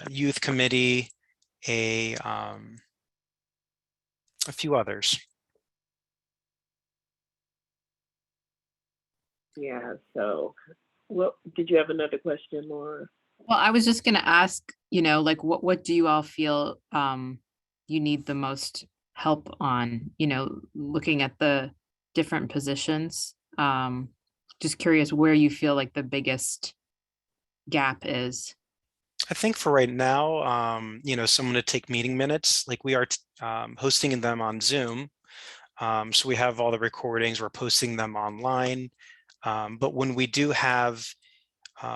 youth committee, a few others. Yeah, so, well, did you have another question, Laura? Well, I was just gonna ask, like what do you all feel you need the most help on, looking at the different positions? Just curious where you feel like the biggest gap is. I think for right now, someone to take meeting minutes, like we are hosting them on Zoom. So we have all the recordings, we're posting them online. But when we do have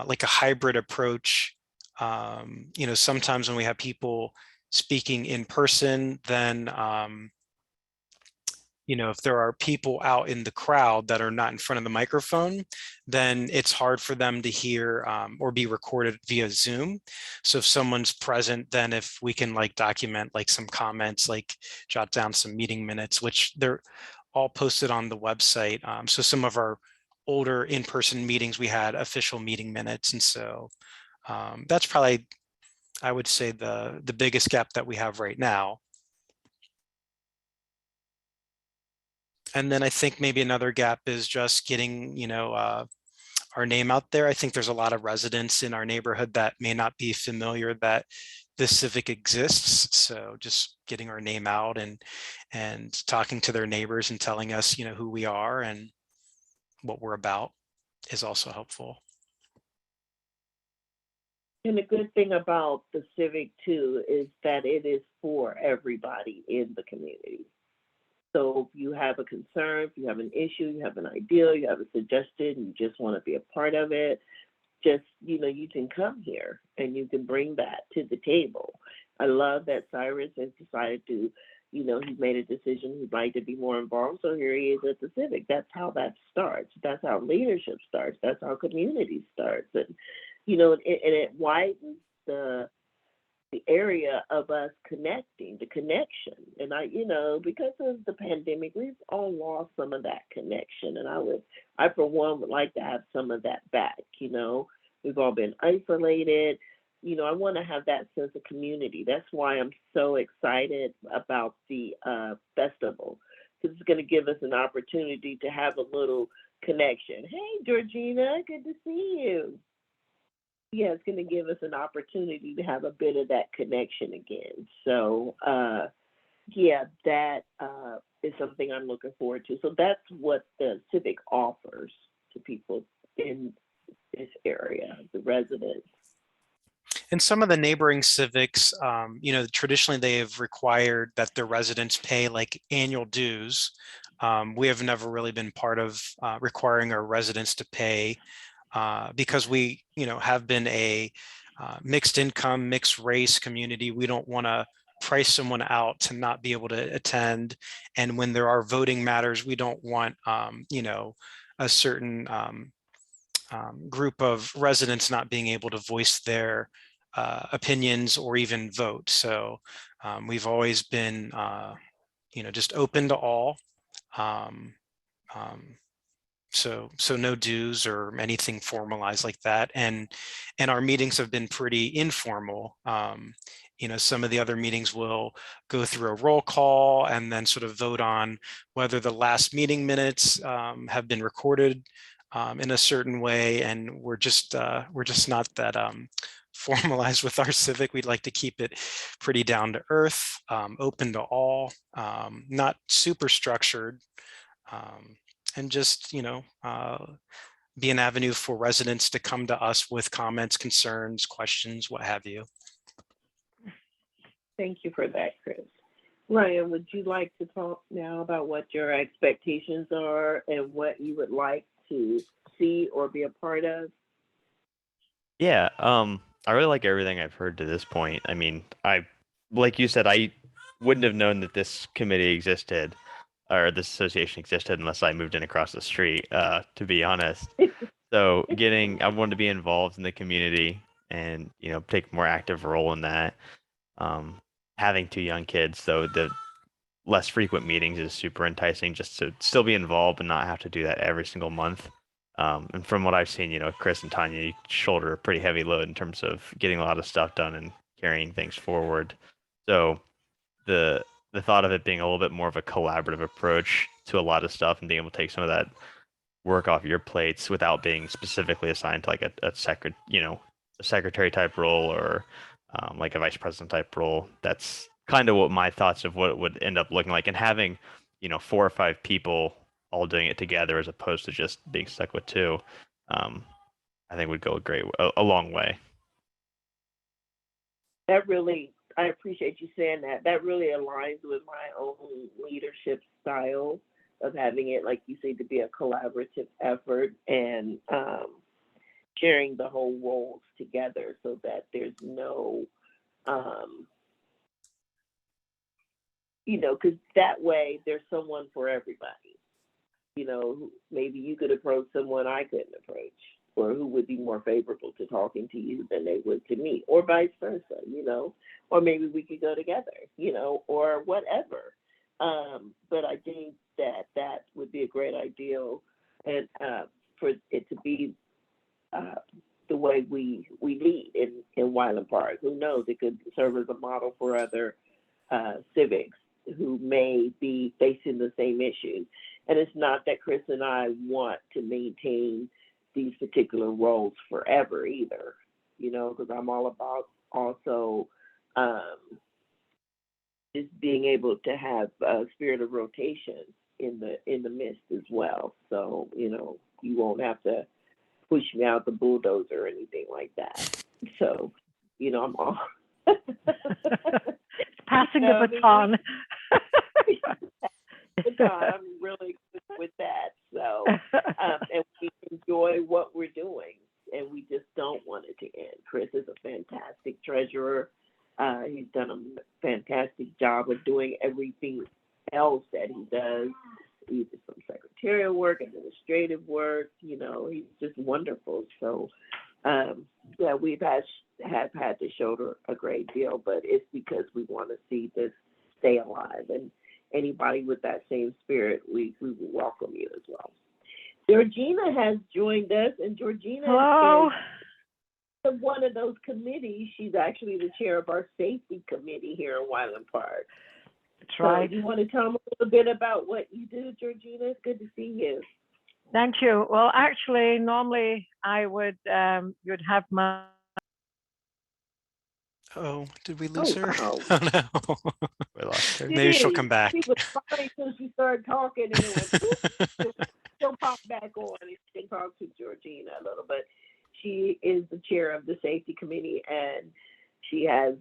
like a hybrid approach, sometimes when we have people speaking in person, then if there are people out in the crowd that are not in front of the microphone, then it's hard for them to hear or be recorded via Zoom. So if someone's present, then if we can like document like some comments, like jot down some meeting minutes, which they're all posted on the website. So some of our older in-person meetings, we had official meeting minutes. And so that's probably, I would say, the biggest gap that we have right now. And then I think maybe another gap is just getting, our name out there. I think there's a lot of residents in our neighborhood that may not be familiar that this civic exists. So just getting our name out and talking to their neighbors and telling us, who we are and what we're about is also helpful. And the good thing about the Civic too is that it is for everybody in the community. So if you have a concern, if you have an issue, you have an idea, you have a suggestion, you just want to be a part of it, just, you can come here and you can bring that to the table. I love that Cyrus has decided to, he's made a decision, he'd like to be more involved. So here he is at the Civic. That's how that starts. That's how leadership starts. That's how community starts. And, it widens the area of us connecting, the connection. And because of the pandemic, we've all lost some of that connection. And I for one would like to have some of that back. We've all been isolated. I want to have that sense of community. That's why I'm so excited about the festival, because it's going to give us an opportunity to have a little connection. Hey, Georgina, good to see you. Yeah, it's going to give us an opportunity to have a bit of that connection again. So, that is something I'm looking forward to. So that's what the Civic offers to people in this area, the residents. And some of the neighboring civics, traditionally they have required that their residents pay like annual dues. We have never really been part of requiring our residents to pay. Because we, have been a mixed income, mixed race community. We don't want to price someone out to not be able to attend. And when there are voting matters, we don't want, a certain group of residents not being able to voice their opinions or even vote. So we've always been, just open to all. So no dues or anything formalized like that. And our meetings have been pretty informal. Some of the other meetings will go through a roll call and then sort of vote on whether the last meeting minutes have been recorded in a certain way. And we're just not that formalized with our civic. We'd like to keep it pretty down to earth, open to all, not super structured. And just, be an avenue for residents to come to us with comments, concerns, questions, what have you. Thank you for that, Chris. Ryan, would you like to talk now about what your expectations are and what you would like to see or be a part of? Yeah, I really like everything I've heard to this point. I mean, like you said, I wouldn't have known that this committee existed or this association existed unless I moved in across the street, to be honest. So I wanted to be involved in the community and, take a more active role in that. Having 2 young kids, though, the less frequent meetings is super enticing just to still be involved and not have to do that every single month. And from what I've seen, Chris and Tanya, you shoulder a pretty heavy load in terms of getting a lot of stuff done and carrying things forward. So the thought of it being a little bit more of a collaborative approach to a lot of stuff and being able to take some of that work off your plates without being specifically assigned to like a secretary type role or like a vice president type role. That's kind of what my thoughts of what it would end up looking like, and having 4 or 5 people all doing it together as opposed to just being stuck with 2, I think would go a long way. That really, I appreciate you saying that. That really aligns with my own leadership style of having it, like you say, to be a collaborative effort and sharing the whole roles together so that there's no, because that way there's someone for everybody. Maybe you could approach someone I couldn't approach, or who would be more favorable to talking to you than they would to me, or vice versa, or maybe we could go together, or whatever. But I think that would be a great ideal, and for it to be the way we lead in Wyland Park. Who knows? It could serve as a model for other civics who may be facing the same issues. And it's not that Chris and I want to maintain these particular roles forever either, because I'm all about also just being able to have a spirit of rotation in the midst as well. So, you won't have to push me out the bulldozer or anything like that. So, I'm all Passing the baton. I'm really good with that. So, and we enjoy what we're doing, and we just don't want it to end. Chris is a fantastic treasurer. He's done a fantastic job of doing everything else that he does, either some secretarial work, administrative work. He's just wonderful. So, yeah, we've had to shoulder a great deal, but it's because we want to see this stay alive. And anybody with that same spirit, we will welcome you as well. Georgina has joined us, and Georgina Hello. is one of those committees. She's actually the chair of our safety committee here in Wyland Park. That's right. So you want to tell me a little bit about what you do, Georgina? It's good to see you. Thank you. Well, actually, normally I would, you'd have my. Oh, did we lose her? wow. Oh no. We lost her. Maybe she'll come back. She was fine until she started talking, and it went, she'll pop back on and she can talk to Georgina a little bit. She is the chair of the safety committee, and she has,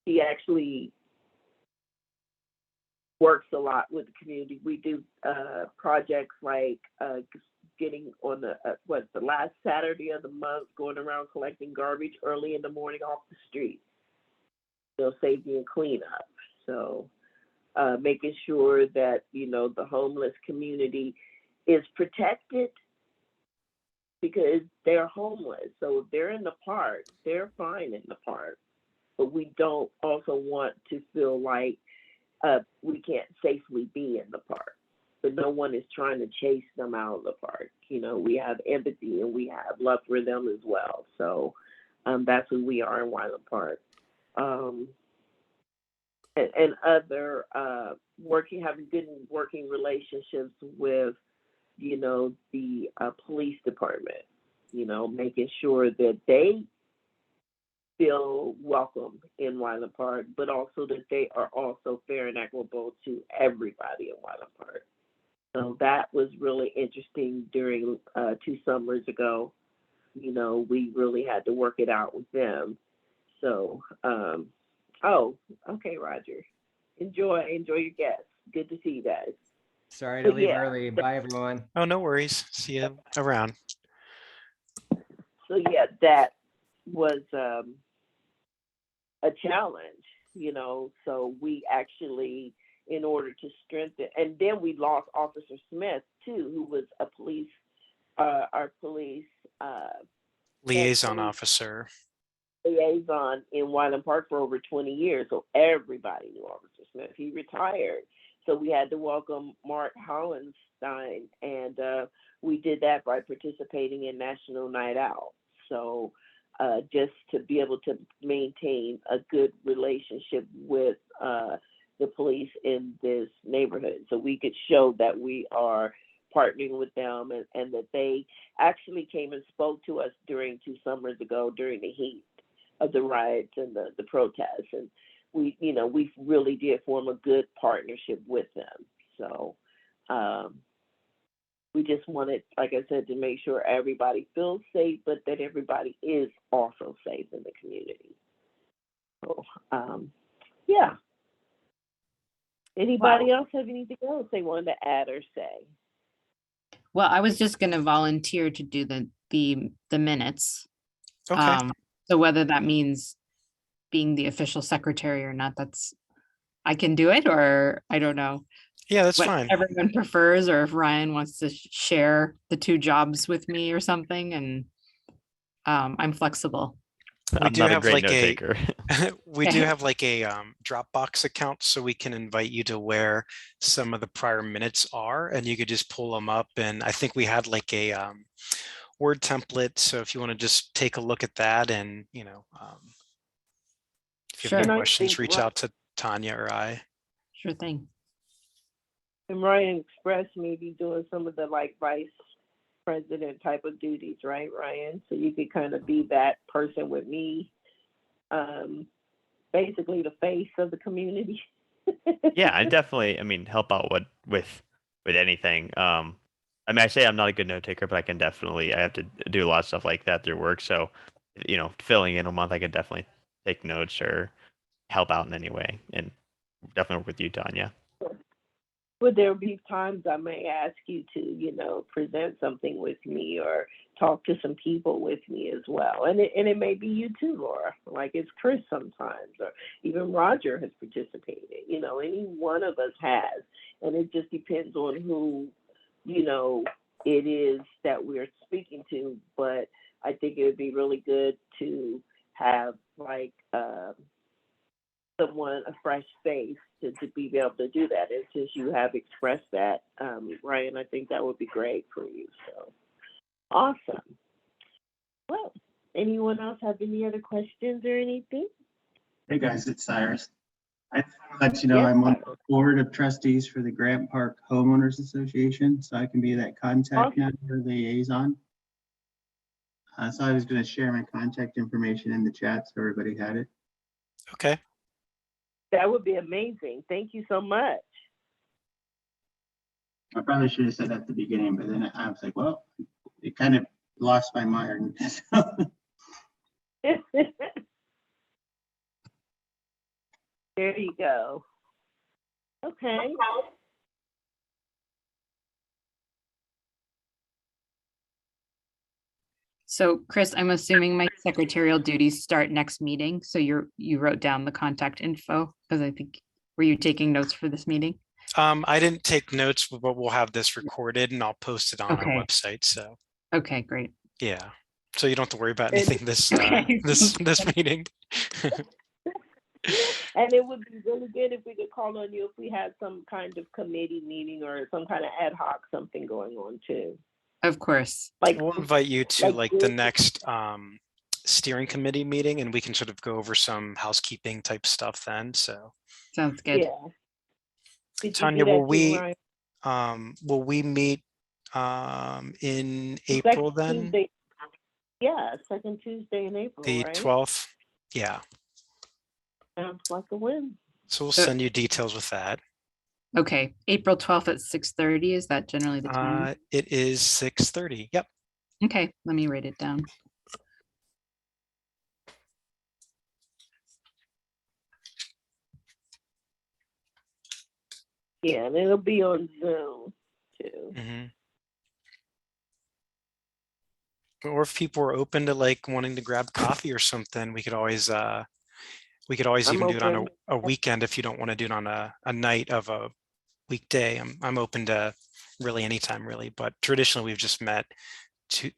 she actually works a lot with the community. We do projects like getting on the last Saturday of the month, going around collecting garbage early in the morning off the street. Safety and cleanup. So making sure that, the homeless community is protected because they're homeless. So if they're in the park, they're fine in the park. But we don't also want to feel like we can't safely be in the park. But no one is trying to chase them out of the park. We have empathy and we have love for them as well. So that's who we are in Wyland Park. And other having good working relationships with, the police department, making sure that they feel welcome in Wyland Park, but also that they are also fair and equitable to everybody in Wyland Park. So that was really interesting during 2 summers ago. We really had to work it out with them. So, oh, okay, Roger. Enjoy your guests. Good to see you guys. Sorry to leave early. Bye, everyone. Oh, no worries. See you around. So yeah, that was a challenge, so we actually, in order to strengthen, and then we lost Officer Smith too, who was a police, our police Liaison officer. Liaison in Wyland Park for over 20 years. So everybody knew Officer Smith. He retired. So we had to welcome Mark Hollenstein, and we did that by participating in National Night Out. So just to be able to maintain a good relationship with the police in this neighborhood. So we could show that we are partnering with them, and that they actually came and spoke to us 2 summers ago during the heat of the riots and the protests. And we really did form a good partnership with them. So we just wanted, like I said, to make sure everybody feels safe, but that everybody is also safe in the community. So, yeah. Anybody else have anything else they wanted to add or say? Well, I was just gonna volunteer to do the minutes. Okay. So whether that means being the official secretary or not, I can do it, or I don't know. Yeah, that's What fine. everyone prefers, or if Ryan wants to share the 2 jobs with me or something, and I'm flexible. We I'm do not a have great like note a taker. we do have like a Dropbox account, so we can invite you to where some of the prior minutes are, and you could just pull them up. And I think we had like a Word template, so if you want to just take a look at that, and if you have Sure. any And I questions, think reach out to Tanya or I. Sure thing. And Ryan expressed maybe doing some of the like vice president type of duties, right, Ryan? So you could kind of be that person with me, basically the face of the community. Yeah, I definitely, help out with anything. I say I'm not a good note taker, but I have to do a lot of stuff like that through work. So, filling in a month, I could definitely take notes or help out in any way, and definitely work with you, Tanya. Would there be times I may ask you to, present something with me or talk to some people with me as well? And it may be you too, Laura. Like it's Chris sometimes, or even Roger has participated. Any one of us has, and it just depends on who, it is that we're speaking to. But I think it would be really good to have like someone, a fresh face to be able to do that. And since you have expressed that, Ryan, I think that would be great for you. So awesome. Well, anyone else have any other questions or anything? Hey guys, it's Cyrus. I just want to let you know Yes, I'm on Cyrus. the board of trustees for the Grant Park Homeowners Association, so I can be that contact now or liaison. So I was going to share my contact information in the chat so everybody had it. Okay. That would be amazing. Thank you so much. I probably should have said that at the beginning, but then I was like, well, it kind of lost my mind. There you go. Okay. So Chris, I'm assuming my secretarial duties start next meeting. So you wrote down the contact info, because I think, were you taking notes for this meeting? I didn't take notes, but we'll have this recorded and I'll post it on our Okay. website. So Okay, great. yeah. So you don't have to worry about And- anything this Okay. this meeting. And it would be really good if we could call on you if we had some kind of committee meeting or some kind of ad hoc something going on too. Of course. Like We'll invite you to like like the this- next steering committee meeting, and we can sort of go over some housekeeping type stuff then. So Sounds good. Yeah. Did you Tanya, do that will too, we meet in Ryan? April Second then? Tuesday. Yeah, second Tuesday in April, The right? 12th? Yeah. Sounds like a win. So we'll So- send you details with that. Okay, April 12th at 6:30. Is that generally the time? It is 6:30. Yep. Okay, let me write it down. Yeah, and it'll be on Zoom too. Mhm. Or if people are open to like wanting to grab coffee or something, we could always I'm even do it on open. a weekend if you don't want to do it on a night of a weekday. I'm open to really anytime really, but traditionally we've just met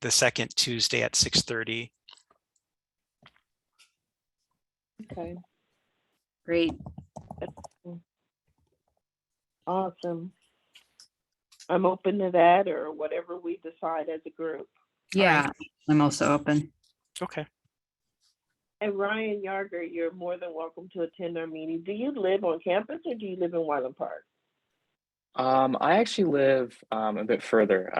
the second Tuesday at 6:30. Okay, Great. awesome. I'm open to that or whatever we decide as a group. Yeah, I'm also open. Okay. And Ryan Yarger, you're more than welcome to attend our meeting. Do you live on campus or do you live in Wyland Park? I actually live a bit further.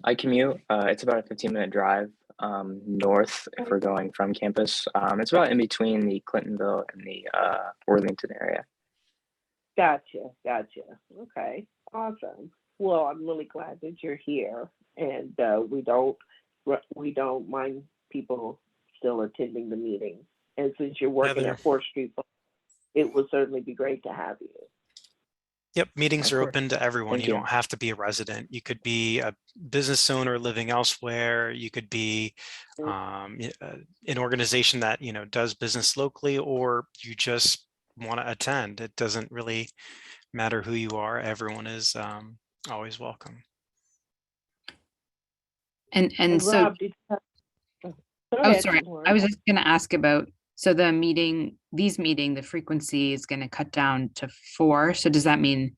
I commute. It's about a 15-minute drive north if we're going from campus. It's about in between the Clintonville and the Worthington area. Gotcha. Okay, awesome. Well, I'm really glad that you're here, and we don't mind people still attending the meeting. And since you're working Heather. at 4th Street, it would certainly be great to have you. Yep, meetings Of are course. open to everyone. Thank You you. don't have to be a resident. You could be a business owner living elsewhere. You could be an organization that, you know, does business locally, or you just want to attend. It doesn't really matter who you are. Everyone is always welcome. And so, Rob, Go oh, ahead, sorry, Lauren. I was just gonna ask about, so the frequency is gonna cut down to 4. So does that mean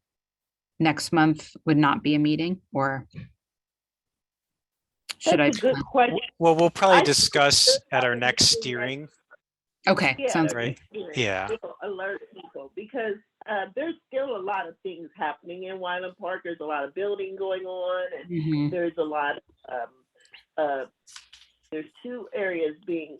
next month would not be a meeting, or should I? That's a good question. Well, we'll probably I think discuss it's at our good next having steering. Okay, Yeah, sounds the great. experience Yeah. will alert people because there's still a lot of things happening in Wyland Park. There's a lot of building going on, and Mhm. there's a lot of there's 2 areas being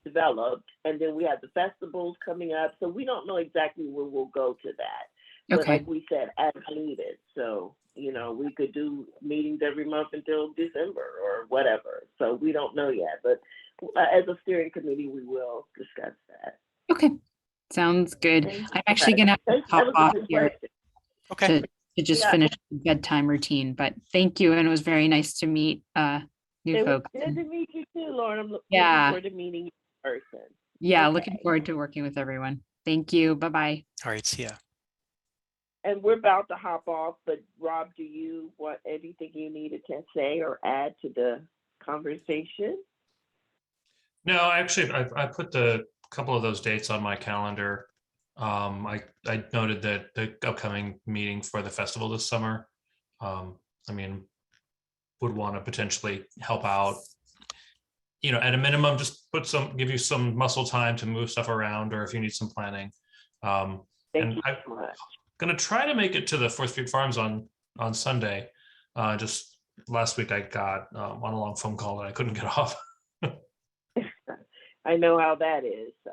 developed, and then we have the festivals coming up. So we don't know exactly when we'll go to that. But Okay, like we said, as needed. So, you know, we could do meetings every month until December or whatever. So we don't know yet. But as a steering committee, we will discuss that. okay, sounds good. Okay. I'm actually gonna have to That pop was a off good here question. Okay. to just Yeah. finish the bedtime routine, but thank you, and it was very nice to meet new It was folks. good to meet you too, Lauren. I'm looking Yeah. forward to meeting you in person. Yeah, looking Okay. forward to working with everyone. Thank you. Bye-bye. All right. See ya. And we're about to hop off, but Rob, do you want anything you needed to say or add to the conversation? No, actually, I put the couple of those dates on my calendar. I noted that the upcoming meeting for the festival this summer, I mean, would want to potentially help out. You know, at a minimum, just give you some muscle time to move stuff around, or if you need some planning. Thank And you I'm so much. gonna try to make it to the 4th Street Farms on Sunday. Just last week I got on a long phone call that I couldn't get off. I know how that is. So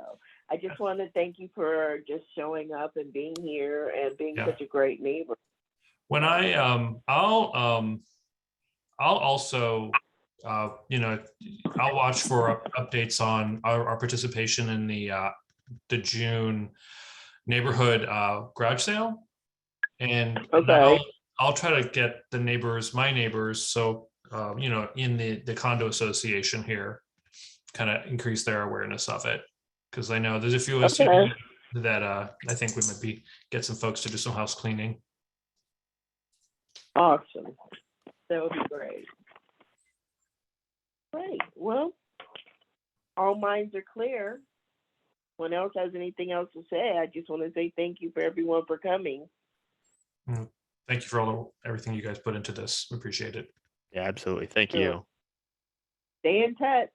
I just want to thank you for just showing up and being here and being Yeah. such a great neighbor. When I'll also you know, I'll watch for updates on our participation in the June neighborhood garage sale, and Okay. I'll try to get my neighbors, so you know, in the condo association here, kind of increase their awareness of it, because I know there's a few of us Okay. that I think we might get some folks to do some house cleaning. Awesome. That would be great. Great. Well, all minds are clear. One else has anything else to say? I just want to say thank you for everyone for coming. Thank you for everything you guys put into this. We appreciate it. Yeah, absolutely. Thank Sure. you. Stay in touch.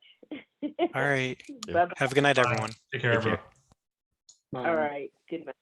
All right. Bye-bye. Have a good night, Bye. everyone. Take care, Take care. everyone. All right. Good night.